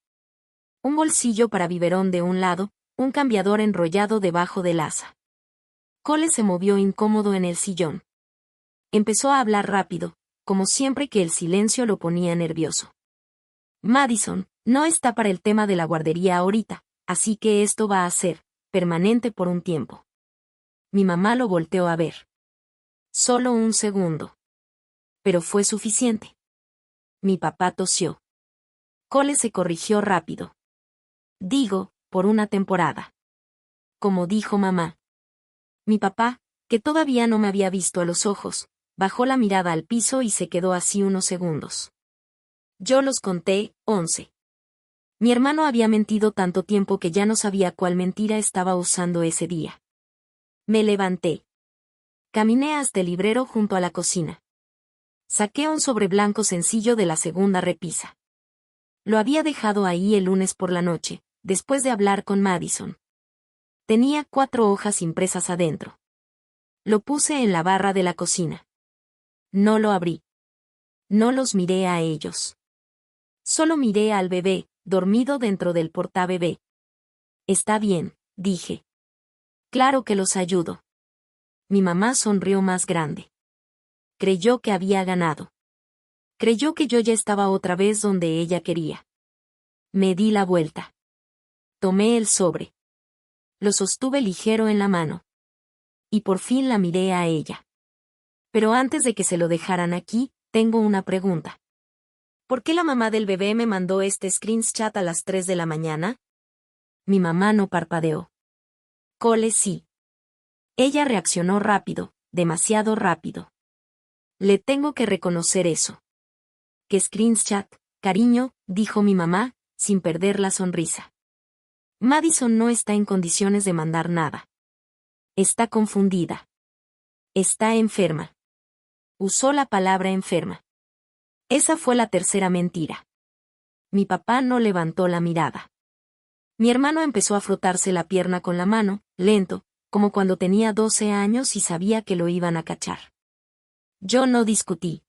Un bolsillo para biberón de un lado, un cambiador enrollado debajo del asa. Cole se movió incómodo en el sillón. Empezó a hablar rápido, como siempre que el silencio lo ponía nervioso. Madison, no está para el tema de la guardería ahorita, así que esto va a ser permanente por un tiempo. Mi mamá lo volteó a ver. Solo un segundo. Pero fue suficiente. Mi papá tosió. Cole se corrigió rápido. Digo, por una temporada. Como dijo mamá. Mi papá, que todavía no me había visto a los ojos, bajó la mirada al piso y se quedó así unos segundos. Yo los conté, 11. Mi hermano había mentido tanto tiempo que ya no sabía cuál mentira estaba usando ese día. Me levanté. Caminé hasta el librero junto a la cocina. Saqué un sobre blanco sencillo de la segunda repisa. Lo había dejado ahí el lunes por la noche, después de hablar con Madison. Tenía 4 hojas impresas adentro. Lo puse en la barra de la cocina. No lo abrí. No los miré a ellos. Solo miré al bebé, dormido dentro del portabebé. Está bien, dije. Claro que los ayudo. Mi mamá sonrió más grande. Creyó que había ganado. Creyó que yo ya estaba otra vez donde ella quería. Me di la vuelta. Tomé el sobre. Lo sostuve ligero en la mano. Y por fin la miré a ella. Pero antes de que se lo dejaran aquí, tengo una pregunta. ¿Por qué la mamá del bebé me mandó este screenshot a las 3 de la mañana? Mi mamá no parpadeó. Cole sí. Ella reaccionó rápido, demasiado rápido. Le tengo que reconocer eso. ¿Qué screenshot, cariño?, dijo mi mamá, sin perder la sonrisa. Madison no está en condiciones de mandar nada. Está confundida. Está enferma. Usó la palabra enferma. Esa fue la tercera mentira. Mi papá no levantó la mirada. Mi hermano empezó a frotarse la pierna con la mano, lento, como cuando tenía 12 años y sabía que lo iban a cachar. Yo no discutí.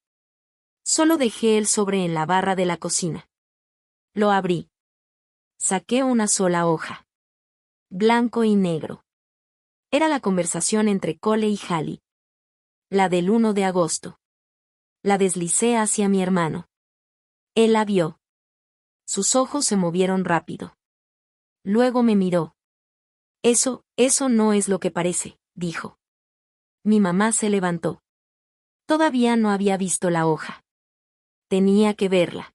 Solo dejé el sobre en la barra de la cocina. Lo abrí. Saqué una sola hoja. Blanco y negro. Era la conversación entre Cole y Hallie. La del 1 de agosto. La deslicé hacia mi hermano. Él la vio. Sus ojos se movieron rápido. Luego me miró. Eso no es lo que parece, dijo. Mi mamá se levantó. Todavía no había visto la hoja. Tenía que verla.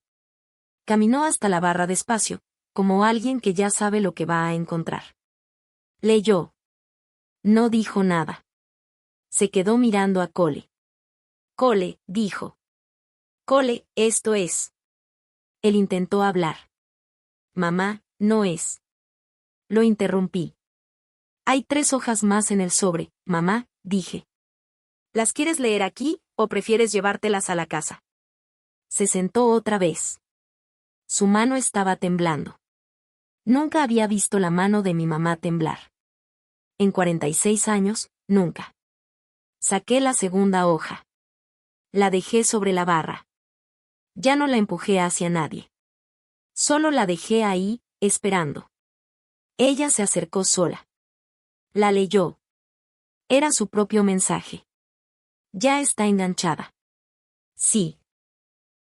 Caminó hasta la barra despacio, como alguien que ya sabe lo que va a encontrar. Leyó. No dijo nada. Se quedó mirando a Cole. Cole, dijo. Cole, esto es. Él intentó hablar. Mamá, no es. Lo interrumpí. Hay 3 hojas más en el sobre, mamá, dije. ¿Las quieres leer aquí, o prefieres llevártelas a la casa? Se sentó otra vez. Su mano estaba temblando. Nunca había visto la mano de mi mamá temblar. En 46 años, nunca. Saqué la segunda hoja. La dejé sobre la barra. Ya no la empujé hacia nadie. Solo la dejé ahí, esperando. Ella se acercó sola. La leyó. Era su propio mensaje. Ya está enganchada. Sí.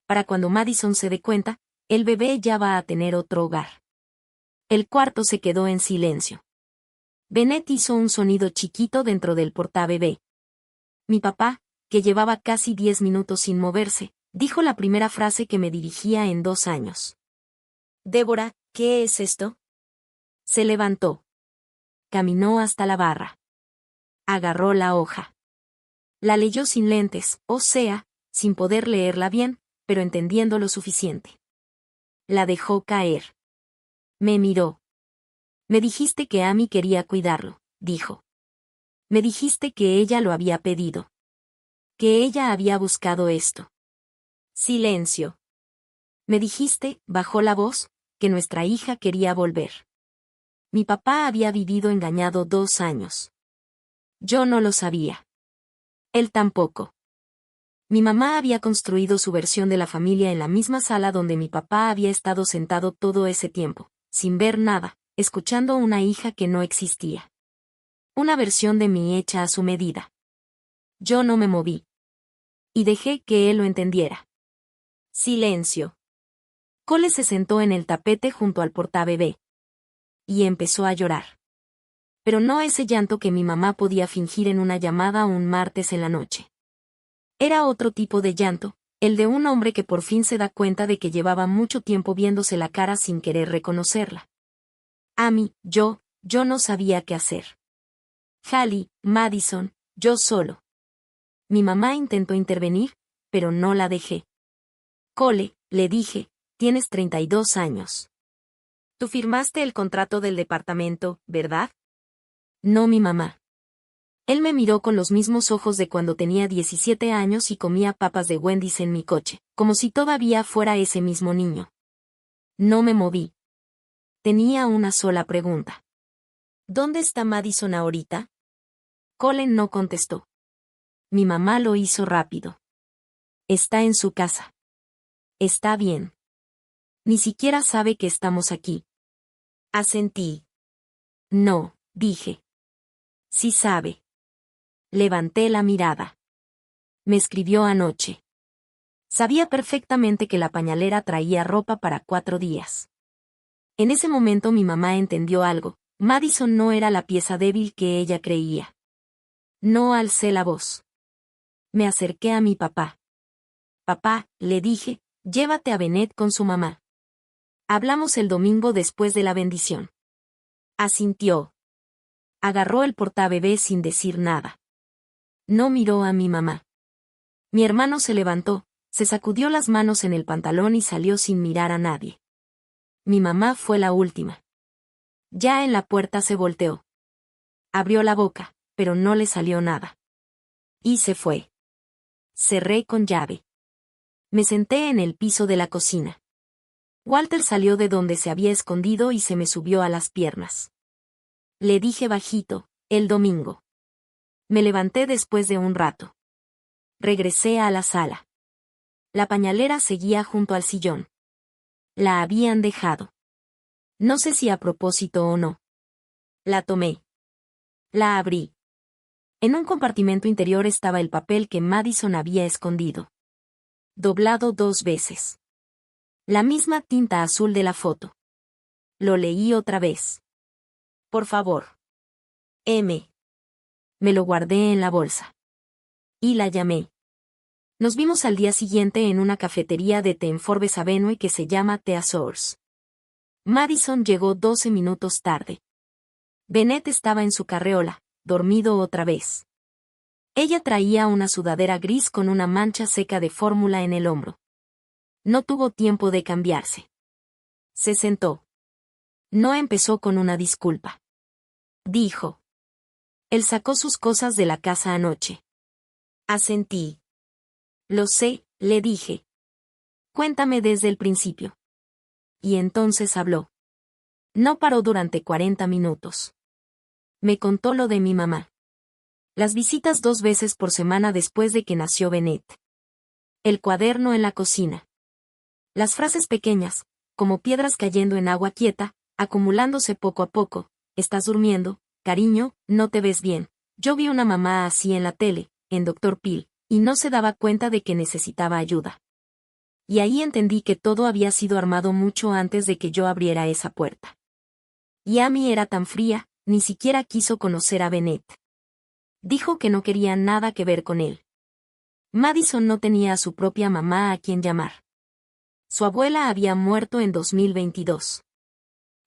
Para cuando Madison se dé cuenta, el bebé ya va a tener otro hogar. El cuarto se quedó en silencio. Bennett hizo un sonido chiquito dentro del portabebé. Mi papá, que llevaba casi 10 minutos sin moverse, dijo la primera frase que me dirigía en 2 años. Débora, ¿qué es esto? Se levantó. Caminó hasta la barra. Agarró la hoja. La leyó sin lentes, o sea, sin poder leerla bien, pero entendiendo lo suficiente. La dejó caer. Me miró. Me dijiste que Amy quería cuidarlo, dijo. Me dijiste que ella lo había pedido. Que ella había buscado esto. Silencio. Me dijiste, bajó la voz, que nuestra hija quería volver. Mi papá había vivido engañado 2 años. Yo no lo sabía. Él tampoco. Mi mamá había construido su versión de la familia en la misma sala donde mi papá había estado sentado todo ese tiempo, sin ver nada, escuchando una hija que no existía. Una versión de mí hecha a su medida. Yo no me moví. Y dejé que él lo entendiera. Silencio. Cole se sentó en el tapete junto al portabebé. Y empezó a llorar. Pero no ese llanto que mi mamá podía fingir en una llamada un martes en la noche. Era otro tipo de llanto, el de un hombre que por fin se da cuenta de que llevaba mucho tiempo viéndose la cara sin querer reconocerla. Amy, yo no sabía qué hacer. Hallie, Madison, yo solo. Mi mamá intentó intervenir, pero no la dejé. Cole, le dije, tienes 32 años. Tú firmaste el contrato del departamento, ¿verdad? No, mi mamá. Él me miró con los mismos ojos de cuando tenía 17 años y comía papas de Wendy's en mi coche, como si todavía fuera ese mismo niño. No me moví. Tenía una sola pregunta. ¿Dónde está Madison ahorita? Colin no contestó. Mi mamá lo hizo rápido. Está en su casa. Está bien. Ni siquiera sabe que estamos aquí. Asentí. No, dije. Sí sabe. Levanté la mirada. Me escribió anoche. Sabía perfectamente que la pañalera traía ropa para 4 días. En ese momento mi mamá entendió algo. Madison no era la pieza débil que ella creía. No alcé la voz. Me acerqué a mi papá. Papá, le dije, llévate a Bennett con su mamá. Hablamos el domingo después de la bendición. Asintió. Agarró el portabebé sin decir nada. No miró a mi mamá. Mi hermano se levantó, se sacudió las manos en el pantalón y salió sin mirar a nadie. Mi mamá fue la última. Ya en la puerta se volteó. Abrió la boca, pero no le salió nada. Y se fue. Cerré con llave. Me senté en el piso de la cocina. Walter salió de donde se había escondido y se me subió a las piernas. Le dije bajito, el domingo. Me levanté después de un rato. Regresé a la sala. La pañalera seguía junto al sillón. La habían dejado. No sé si a propósito o no. La tomé. La abrí. En un compartimento interior estaba el papel que Madison había escondido. Doblado 2 veces. La misma tinta azul de la foto. Lo leí otra vez. Por favor. M. Me lo guardé en la bolsa. Y la llamé. Nos vimos al día siguiente en una cafetería de té en Forbes Avenue que se llama The Azores. Madison llegó 12 minutos tarde. Bennett estaba en su carreola, dormido otra vez. Ella traía una sudadera gris con una mancha seca de fórmula en el hombro. No tuvo tiempo de cambiarse. Se sentó. No empezó con una disculpa. Dijo. Él sacó sus cosas de la casa anoche. Asentí. Lo sé, le dije. Cuéntame desde el principio. Y entonces habló. No paró durante 40 minutos. Me contó lo de mi mamá. Las visitas 2 veces por semana después de que nació Bennett. El cuaderno en la cocina. Las frases pequeñas, como piedras cayendo en agua quieta, acumulándose poco a poco. Estás durmiendo, cariño, no te ves bien. Yo vi una mamá así en la tele, en Dr. Phil, y no se daba cuenta de que necesitaba ayuda. Y ahí entendí que todo había sido armado mucho antes de que yo abriera esa puerta. Y Amy era tan fría, ni siquiera quiso conocer a Bennett. Dijo que no quería nada que ver con él. Madison no tenía a su propia mamá a quien llamar. Su abuela había muerto en 2022.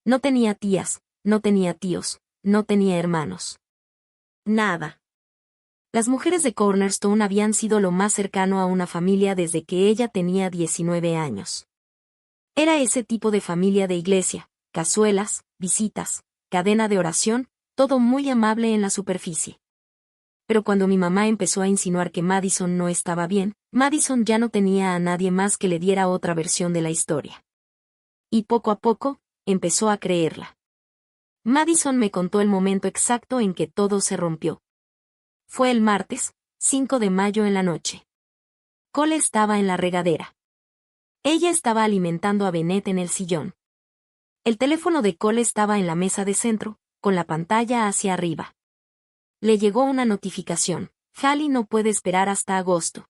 No tenía tías, no tenía tíos, no tenía hermanos. Nada. Las mujeres de Cornerstone habían sido lo más cercano a una familia desde que ella tenía 19 años. Era ese tipo de familia de iglesia, cazuelas, visitas, cadena de oración, todo muy amable en la superficie. Pero cuando mi mamá empezó a insinuar que Madison no estaba bien, Madison ya no tenía a nadie más que le diera otra versión de la historia. Y poco a poco, empezó a creerla. Madison me contó el momento exacto en que todo se rompió. Fue el martes, 5 de mayo en la noche. Cole estaba en la regadera. Ella estaba alimentando a Bennett en el sillón. El teléfono de Cole estaba en la mesa de centro, con la pantalla hacia arriba. Le llegó una notificación. Hallie no puede esperar hasta agosto.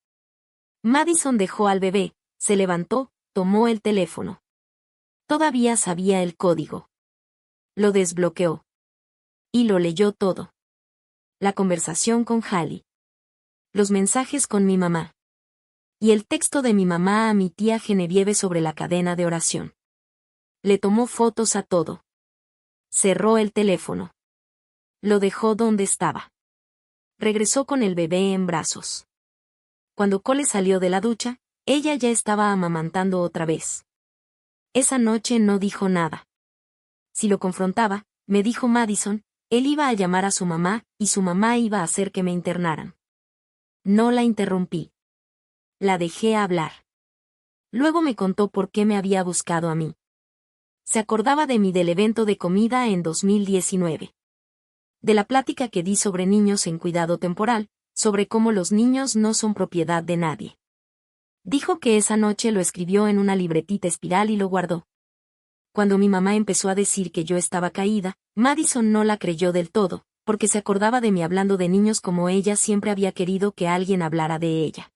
Madison dejó al bebé, se levantó, tomó el teléfono. Todavía sabía el código. Lo desbloqueó. Y lo leyó todo. La conversación con Hallie. Los mensajes con mi mamá. Y el texto de mi mamá a mi tía Genevieve sobre la cadena de oración. Le tomó fotos a todo. Cerró el teléfono. Lo dejó donde estaba. Regresó con el bebé en brazos. Cuando Cole salió de la ducha, ella ya estaba amamantando otra vez. Esa noche no dijo nada. Si lo confrontaba, me dijo Madison, él iba a llamar a su mamá, y su mamá iba a hacer que me internaran. No la interrumpí. La dejé hablar. Luego me contó por qué me había buscado a mí. Se acordaba de mí del evento de comida en 2019. De la plática que di sobre niños en cuidado temporal, sobre cómo los niños no son propiedad de nadie. Dijo que esa noche lo escribió en una libretita espiral y lo guardó. Cuando mi mamá empezó a decir que yo estaba caída, Madison no la creyó del todo, porque se acordaba de mí hablando de niños como ella siempre había querido que alguien hablara de ella.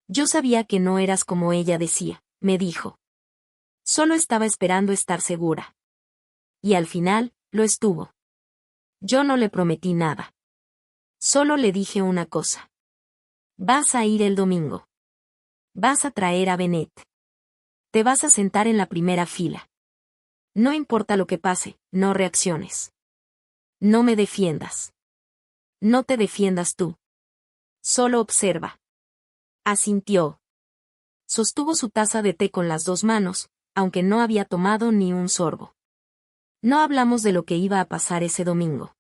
Yo sabía que no eras como ella decía, me dijo. Solo estaba esperando estar segura. Y al final, lo estuvo. Yo no le prometí nada. Solo le dije una cosa. Vas a ir el domingo. Vas a traer a Bennett. Te vas a sentar en la primera fila. No importa lo que pase, no reacciones. No me defiendas. No te defiendas tú. Solo observa. Asintió. Sostuvo su taza de té con las dos manos, aunque no había tomado ni un sorbo. No hablamos de lo que iba a pasar ese domingo.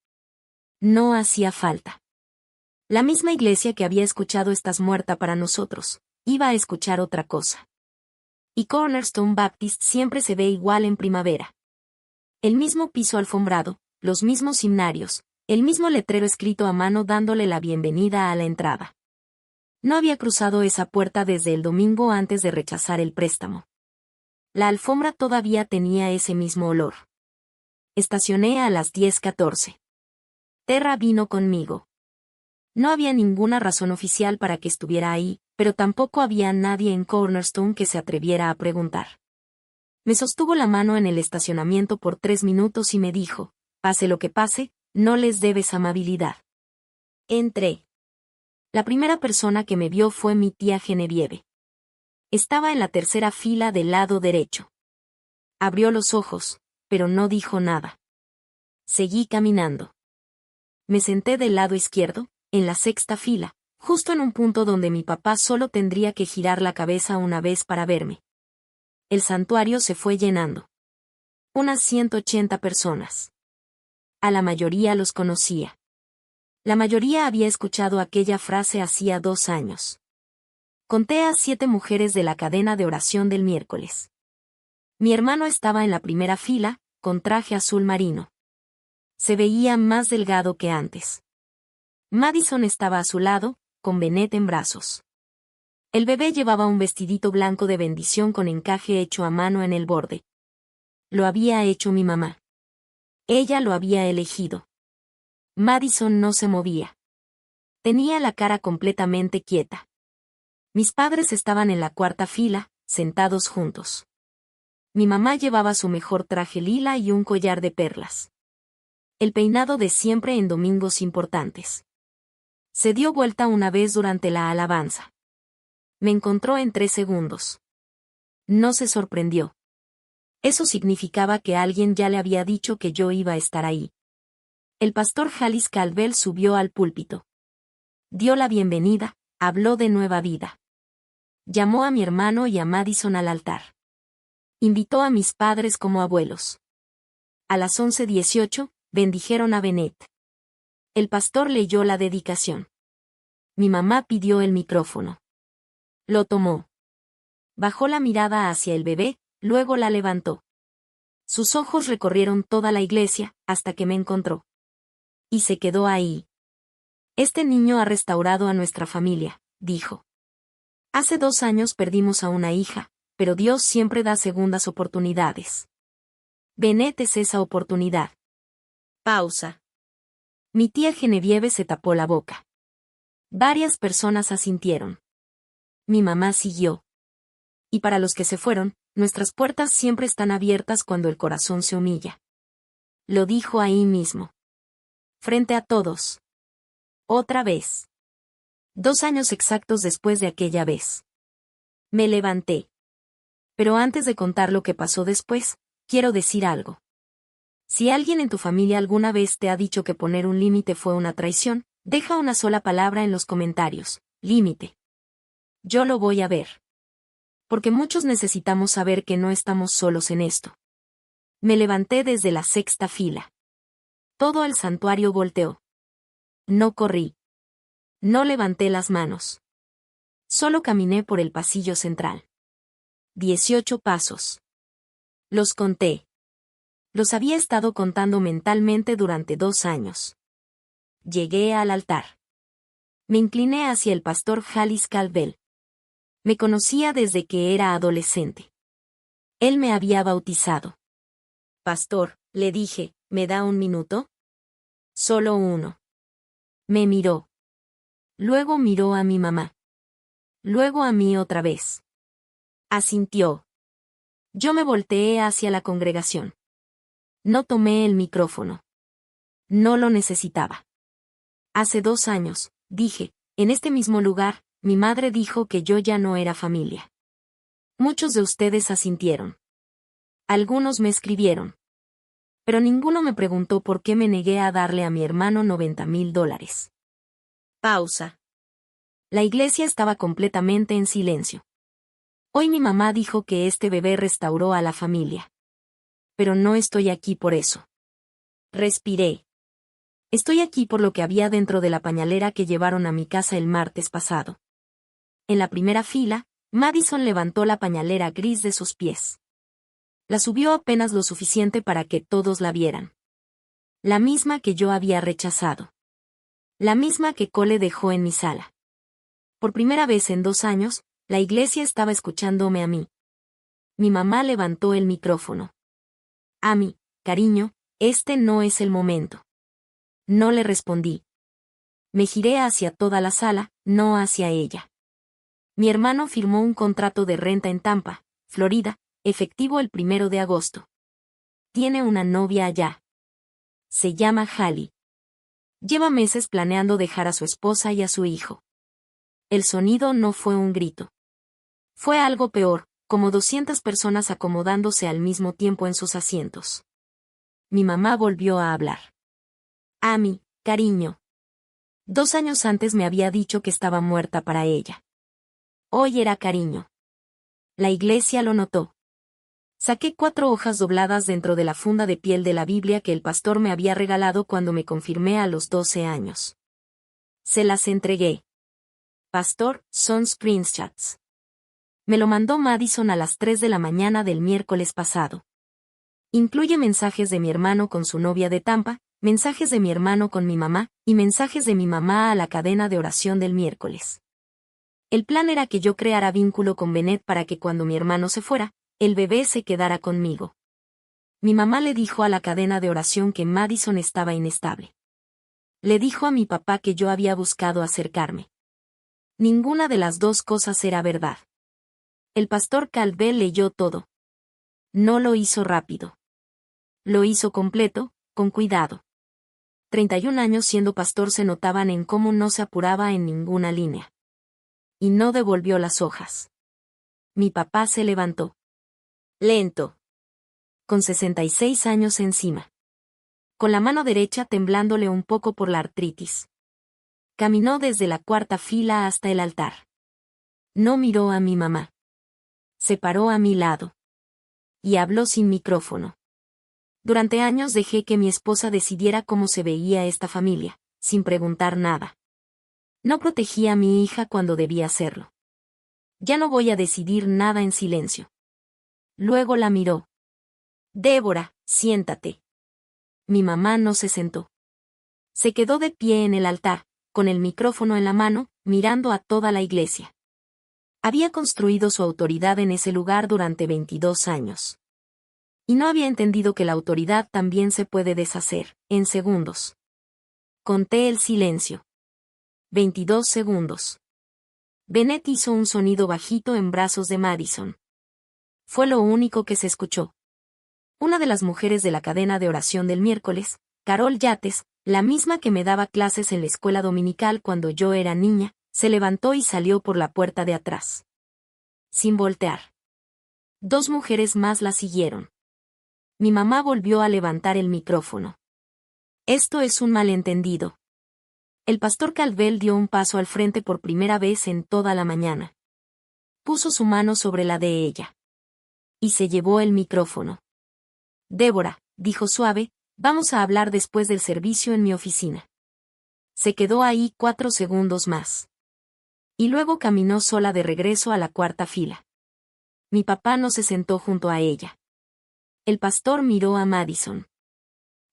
No hacía falta. La misma iglesia que había escuchado "Estás muerta" para nosotros, iba a escuchar otra cosa. Y Cornerstone Baptist siempre se ve igual en primavera. El mismo piso alfombrado, los mismos himnarios, el mismo letrero escrito a mano dándole la bienvenida a la entrada. No había cruzado esa puerta desde el domingo antes de rechazar el préstamo. La alfombra todavía tenía ese mismo olor. Estacioné a las 10:14. Terra vino conmigo. No había ninguna razón oficial para que estuviera ahí, pero tampoco había nadie en Cornerstone que se atreviera a preguntar. Me sostuvo la mano en el estacionamiento por 3 minutos y me dijo, pase lo que pase, no les debes amabilidad. Entré. La primera persona que me vio fue mi tía Genevieve. Estaba en la tercera fila del lado derecho. Abrió los ojos, pero no dijo nada. Seguí caminando. Me senté del lado izquierdo, en la sexta fila, justo en un punto donde mi papá solo tendría que girar la cabeza una vez para verme. El santuario se fue llenando. Unas 180 personas. A la mayoría los conocía. La mayoría había escuchado aquella frase hacía 2 años. Conté a 7 mujeres de la cadena de oración del miércoles. Mi hermano estaba en la primera fila, con traje azul marino. Se veía más delgado que antes. Madison estaba a su lado, con Bennett en brazos. El bebé llevaba un vestidito blanco de bendición con encaje hecho a mano en el borde. Lo había hecho mi mamá. Ella lo había elegido. Madison no se movía. Tenía la cara completamente quieta. Mis padres estaban en la cuarta fila, sentados juntos. Mi mamá llevaba su mejor traje lila y un collar de perlas. El peinado de siempre en domingos importantes. Se dio vuelta una vez durante la alabanza. Me encontró en 3 segundos. No se sorprendió. Eso significaba que alguien ya le había dicho que yo iba a estar ahí. El pastor Halis Calvel subió al púlpito. Dio la bienvenida, habló de nueva vida. Llamó a mi hermano y a Madison al altar. Invitó a mis padres como abuelos. A las 11:18, bendijeron a Bennett. El pastor leyó la dedicación. Mi mamá pidió el micrófono. Lo tomó. Bajó la mirada hacia el bebé, luego la levantó. Sus ojos recorrieron toda la iglesia, hasta que me encontró. Y se quedó ahí. Este niño ha restaurado a nuestra familia, dijo. Hace 2 años perdimos a una hija, pero Dios siempre da segundas oportunidades. Bennett es esa oportunidad. Pausa. Mi tía Genevieve se tapó la boca. Varias personas asintieron. Mi mamá siguió. Y para los que se fueron, nuestras puertas siempre están abiertas cuando el corazón se humilla. Lo dijo ahí mismo. Frente a todos. Otra vez. 2 años exactos después de aquella vez. Me levanté. Pero antes de contar lo que pasó después, quiero decir algo. Si alguien en tu familia alguna vez te ha dicho que poner un límite fue una traición, deja una sola palabra en los comentarios: límite. Yo lo voy a ver. Porque muchos necesitamos saber que no estamos solos en esto. Me levanté desde la 6ª fila. Todo el santuario volteó. No corrí. No levanté las manos. Solo caminé por el pasillo central. 18 pasos. Los conté. Los había estado contando mentalmente durante 2 años. Llegué al altar. Me incliné hacia el pastor Halis Calvel. Me conocía desde que era adolescente. Él me había bautizado. Pastor, le dije, ¿me da 1 minuto? Solo 1. Me miró. Luego miró a mi mamá. Luego a mí otra vez. Asintió. Yo me volteé hacia la congregación. No tomé el micrófono. No lo necesitaba. Hace 2 años, dije, en este mismo lugar, mi madre dijo que yo ya no era familia. Muchos de ustedes asintieron. Algunos me escribieron. Pero ninguno me preguntó por qué me negué a darle a mi hermano $90,000. Pausa. La iglesia estaba completamente en silencio. Hoy mi mamá dijo que este bebé restauró a la familia. Pero no estoy aquí por eso. Respiré. Estoy aquí por lo que había dentro de la pañalera que llevaron a mi casa el martes pasado. En la primera fila, Madison levantó la pañalera gris de sus pies. La subió apenas lo suficiente para que todos la vieran. La misma que yo había rechazado. La misma que Cole dejó en mi sala. Por primera vez en 2 años, la iglesia estaba escuchándome a mí. Mi mamá levantó el micrófono. Amy, cariño, este no es el momento. No le respondí. Me giré hacia toda la sala, no hacia ella. Mi hermano firmó un contrato de renta en Tampa, Florida, efectivo el 1 de agosto. Tiene una novia allá. Se llama Hallie. Lleva meses planeando dejar a su esposa y a su hijo. El sonido no fue un grito. Fue algo peor, como 200 personas acomodándose al mismo tiempo en sus asientos. Mi mamá volvió a hablar. Amy, cariño. 2 años antes me había dicho que estaba muerta para ella. Hoy era cariño. La iglesia lo notó. Saqué 4 hojas dobladas dentro de la funda de piel de la Biblia que el pastor me había regalado cuando me confirmé a los 12 años. Se las entregué. Pastor, son screenshots. Me lo mandó Madison a las 3 de la mañana del miércoles pasado. Incluye mensajes de mi hermano con su novia de Tampa, mensajes de mi hermano con mi mamá, y mensajes de mi mamá a la cadena de oración del miércoles. El plan era que yo creara vínculo con Bennett para que cuando mi hermano se fuera, el bebé se quedara conmigo. Mi mamá le dijo a la cadena de oración que Madison estaba inestable. Le dijo a mi papá que yo había buscado acercarme. Ninguna de las dos cosas era verdad. El pastor Caldwell leyó todo. No lo hizo rápido. Lo hizo completo, con cuidado. 31 años siendo pastor se notaban en cómo no se apuraba en ninguna línea. Y no devolvió las hojas. Mi papá se levantó. Lento. Con 66 años encima. Con la mano derecha temblándole un poco por la artritis. Caminó desde la cuarta fila hasta el altar. No miró a mi mamá. Se paró a mi lado. Y habló sin micrófono. Durante años dejé que mi esposa decidiera cómo se veía esta familia, sin preguntar nada. No protegí a mi hija cuando debía hacerlo. Ya no voy a decidir nada en silencio. Luego la miró. Débora, siéntate. Mi mamá no se sentó. Se quedó de pie en el altar, con el micrófono en la mano, mirando a toda la iglesia. Había construido su autoridad en ese lugar durante 22 años. Y no había entendido que la autoridad también se puede deshacer, en segundos. Conté el silencio. 22 segundos. Bennett hizo un sonido bajito en brazos de Madison. Fue lo único que se escuchó. Una de las mujeres de la cadena de oración del miércoles, Carol Yates, la misma que me daba clases en la escuela dominical cuando yo era niña, se levantó y salió por la puerta de atrás. Sin voltear. 2 mujeres más la siguieron. Mi mamá volvió a levantar el micrófono. Esto es un malentendido. El pastor Caldwell dio un paso al frente por primera vez en toda la mañana. Puso su mano sobre la de ella. Y se llevó el micrófono. Débora, dijo suave, vamos a hablar después del servicio en mi oficina. Se quedó ahí 4 segundos más. Y luego caminó sola de regreso a la cuarta fila. Mi papá no se sentó junto a ella. El pastor miró a Madison.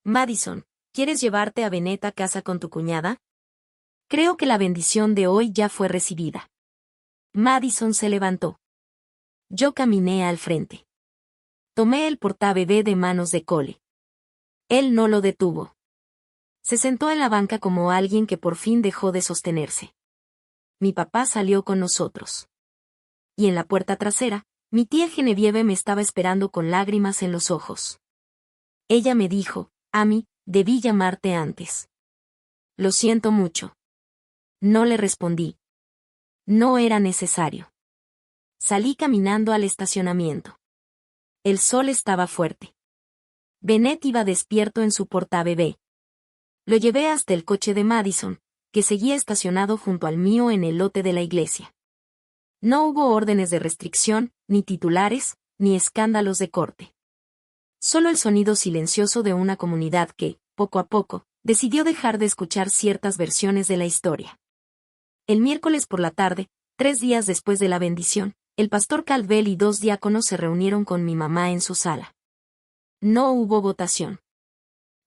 Madison, ¿quieres llevarte a Bennett a casa con tu cuñada? Creo que la bendición de hoy ya fue recibida. Madison se levantó. Yo caminé al frente. Tomé el portabebé de manos de Cole. Él no lo detuvo. Se sentó en la banca como alguien que por fin dejó de sostenerse. Mi papá salió con nosotros. Y en la puerta trasera, mi tía Genevieve me estaba esperando con lágrimas en los ojos. Ella me dijo, Amy, debí llamarte antes. Lo siento mucho. No le respondí. No era necesario. Salí caminando al estacionamiento. El sol estaba fuerte. Bennett iba despierto en su portabebé. Lo llevé hasta el coche de Madison, que seguía estacionado junto al mío en el lote de la iglesia. No hubo órdenes de restricción, ni titulares, ni escándalos de corte. Solo el sonido silencioso de una comunidad que, poco a poco, decidió dejar de escuchar ciertas versiones de la historia. El miércoles por la tarde, 3 días después de la bendición, el pastor Caldwell y 2 diáconos se reunieron con mi mamá en su sala. No hubo votación.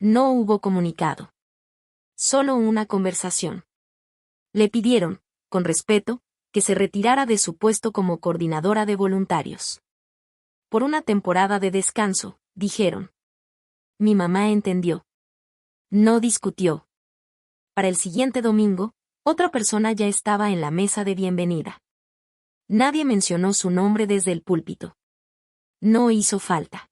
No hubo comunicado. Solo una conversación. Le pidieron, con respeto, que se retirara de su puesto como coordinadora de voluntarios. Por una temporada de descanso, dijeron. Mi mamá entendió. No discutió. Para el siguiente domingo, otra persona ya estaba en la mesa de bienvenida. Nadie mencionó su nombre desde el púlpito. No hizo falta.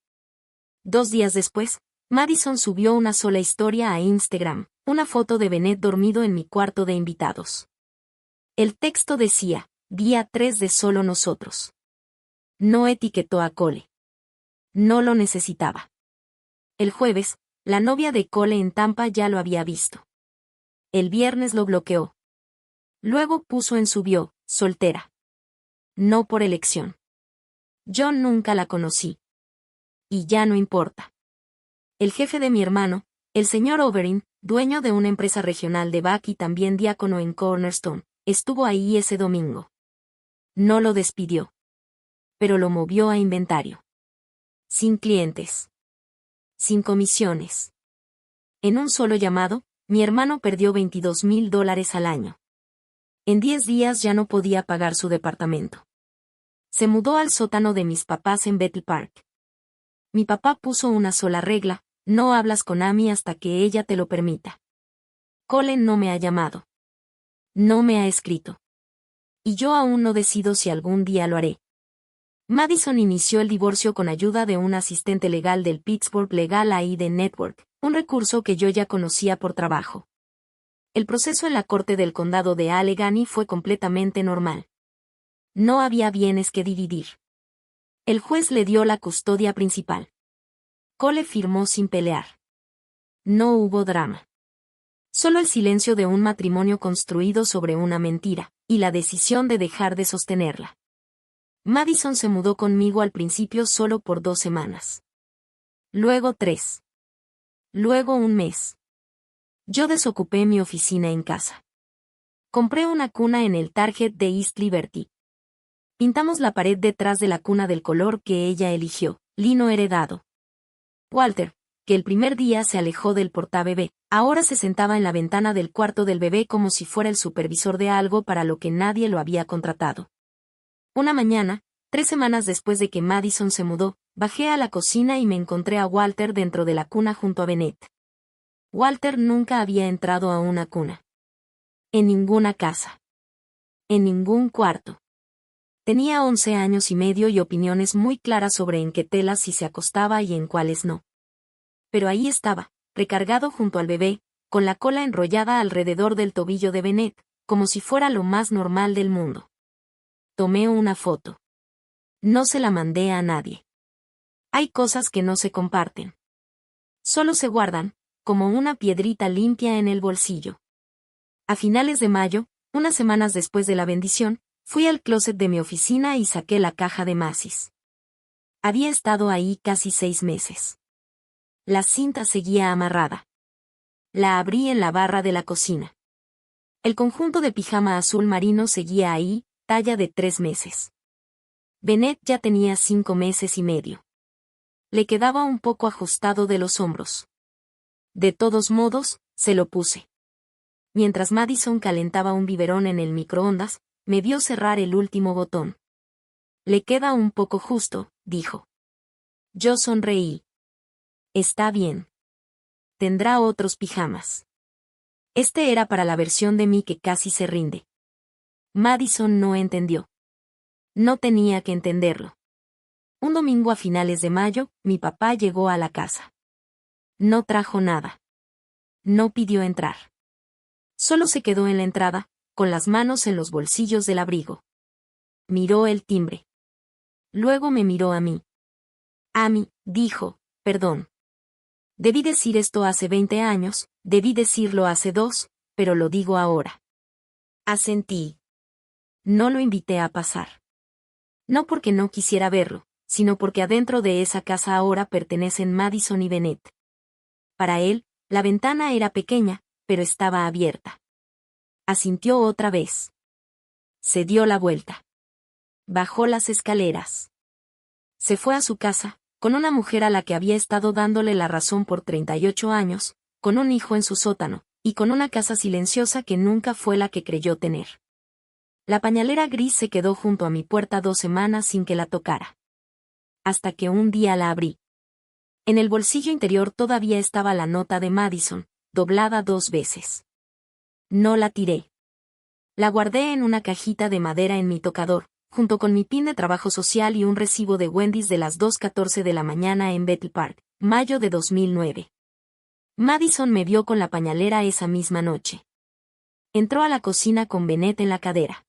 2 días después, Madison subió una sola historia a Instagram, una foto de Bennett dormido en mi cuarto de invitados. El texto decía, día 3 de solo nosotros. No etiquetó a Cole. No lo necesitaba. El jueves, la novia de Cole en Tampa ya lo había visto. El viernes lo bloqueó. Luego puso en su bio, soltera. No por elección. Yo nunca la conocí. Y ya no importa. El jefe de mi hermano, el señor Overin, dueño de una empresa regional de Buck y también diácono en Cornerstone, estuvo ahí ese domingo. No lo despidió. Pero lo movió a inventario. Sin clientes. Sin comisiones. En un solo llamado, mi hermano perdió $22,000 al año. En 10 días ya no podía pagar su departamento. Se mudó al sótano de mis papás en Bethel Park. Mi papá puso una sola regla: no hablas con Amy hasta que ella te lo permita. Colin no me ha llamado. No me ha escrito. Y yo aún no decido si algún día lo haré. Madison inició el divorcio con ayuda de un asistente legal del Pittsburgh Legal Aid Network, un recurso que yo ya conocía por trabajo. El proceso en la corte del condado de Allegheny fue completamente normal. No había bienes que dividir. El juez le dio la custodia principal. Cole firmó sin pelear. No hubo drama. Solo el silencio de un matrimonio construido sobre una mentira, y la decisión de dejar de sostenerla. Madison se mudó conmigo al principio solo por 2 semanas. Luego 3. Luego 1 mes. Yo desocupé mi oficina en casa. Compré una cuna en el Target de East Liberty. Pintamos la pared detrás de la cuna del color que ella eligió, lino heredado. Walter, que el primer día se alejó del portabebé, ahora se sentaba en la ventana del cuarto del bebé como si fuera el supervisor de algo para lo que nadie lo había contratado. Una mañana, 3 semanas después de que Madison se mudó, bajé a la cocina y me encontré a Walter dentro de la cuna junto a Bennett. Walter nunca había entrado a una cuna. En ninguna casa. En ningún cuarto. Tenía 11 años y medio y opiniones muy claras sobre en qué telas sí se acostaba y en cuáles no. Pero ahí estaba, recargado junto al bebé, con la cola enrollada alrededor del tobillo de Bennett, como si fuera lo más normal del mundo. Tomé una foto. No se la mandé a nadie. Hay cosas que no se comparten. Solo se guardan, como una piedrita limpia en el bolsillo. A finales de mayo, unas semanas después de la bendición, fui al closet de mi oficina y saqué la caja de Macy's. Había estado ahí casi 6 meses. La cinta seguía amarrada. La abrí en la barra de la cocina. El conjunto de pijama azul marino seguía ahí, talla de 3 meses. Bennett ya tenía 5 meses y medio. Le quedaba un poco ajustado de los hombros. De todos modos, se lo puse. Mientras Madison calentaba un biberón en el microondas, me vio cerrar el último botón. Le queda un poco justo, dijo. Yo sonreí. Está bien. Tendrá otros pijamas. Este era para la versión de mí que casi se rinde. Madison no entendió. No tenía que entenderlo. Un domingo a finales de mayo, mi papá llegó a la casa. No trajo nada. No pidió entrar. Solo se quedó en la entrada, con las manos en los bolsillos del abrigo. Miró el timbre. Luego me miró a mí. Amy, dijo, perdón. Debí decir esto hace 20 años, debí decirlo hace 2, pero lo digo ahora. Asentí. No lo invité a pasar. No porque no quisiera verlo, sino porque adentro de esa casa ahora pertenecen Madison y Bennett. Para él, la ventana era pequeña, pero estaba abierta. Asintió otra vez. Se dio la vuelta. Bajó las escaleras. Se fue a su casa, con una mujer a la que había estado dándole la razón por 38 años, con un hijo en su sótano, y con una casa silenciosa que nunca fue la que creyó tener. La pañalera gris se quedó junto a mi puerta 2 semanas sin que la tocara. Hasta que un día la abrí. En el bolsillo interior todavía estaba la nota de Madison, doblada 2 veces. No la tiré. La guardé en una cajita de madera en mi tocador, junto con mi pin de trabajo social y un recibo de Wendy's de las 2:14 de la mañana en Bethel Park, mayo de 2009. Madison me vio con la pañalera esa misma noche. Entró a la cocina con Bennett en la cadera.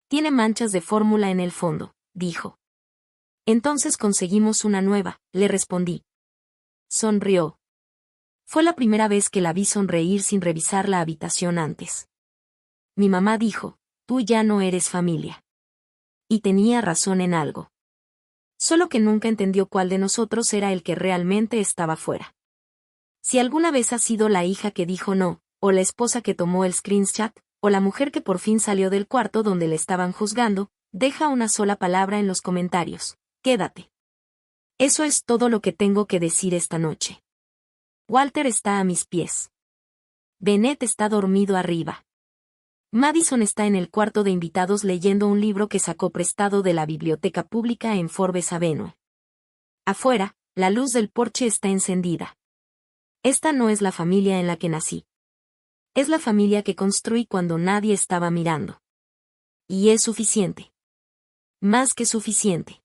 Tiene manchas de fórmula en el fondo, dijo. Entonces conseguimos una nueva, le respondí. Sonrió. Fue la primera vez que la vi sonreír sin revisar la habitación antes. Mi mamá dijo, tú ya no eres familia. Y tenía razón en algo. Solo que nunca entendió cuál de nosotros era el que realmente estaba fuera. Si alguna vez ha sido la hija que dijo no, o la esposa que tomó el screenshot, o la mujer que por fin salió del cuarto donde le estaban juzgando, deja una sola palabra en los comentarios. Quédate. Eso es todo lo que tengo que decir esta noche. Walter está a mis pies. Bennett está dormido arriba. Madison está en el cuarto de invitados leyendo un libro que sacó prestado de la biblioteca pública en Forbes Avenue. Afuera, la luz del porche está encendida. Esta no es la familia en la que nací. Es la familia que construí cuando nadie estaba mirando. Y es suficiente. Más que suficiente.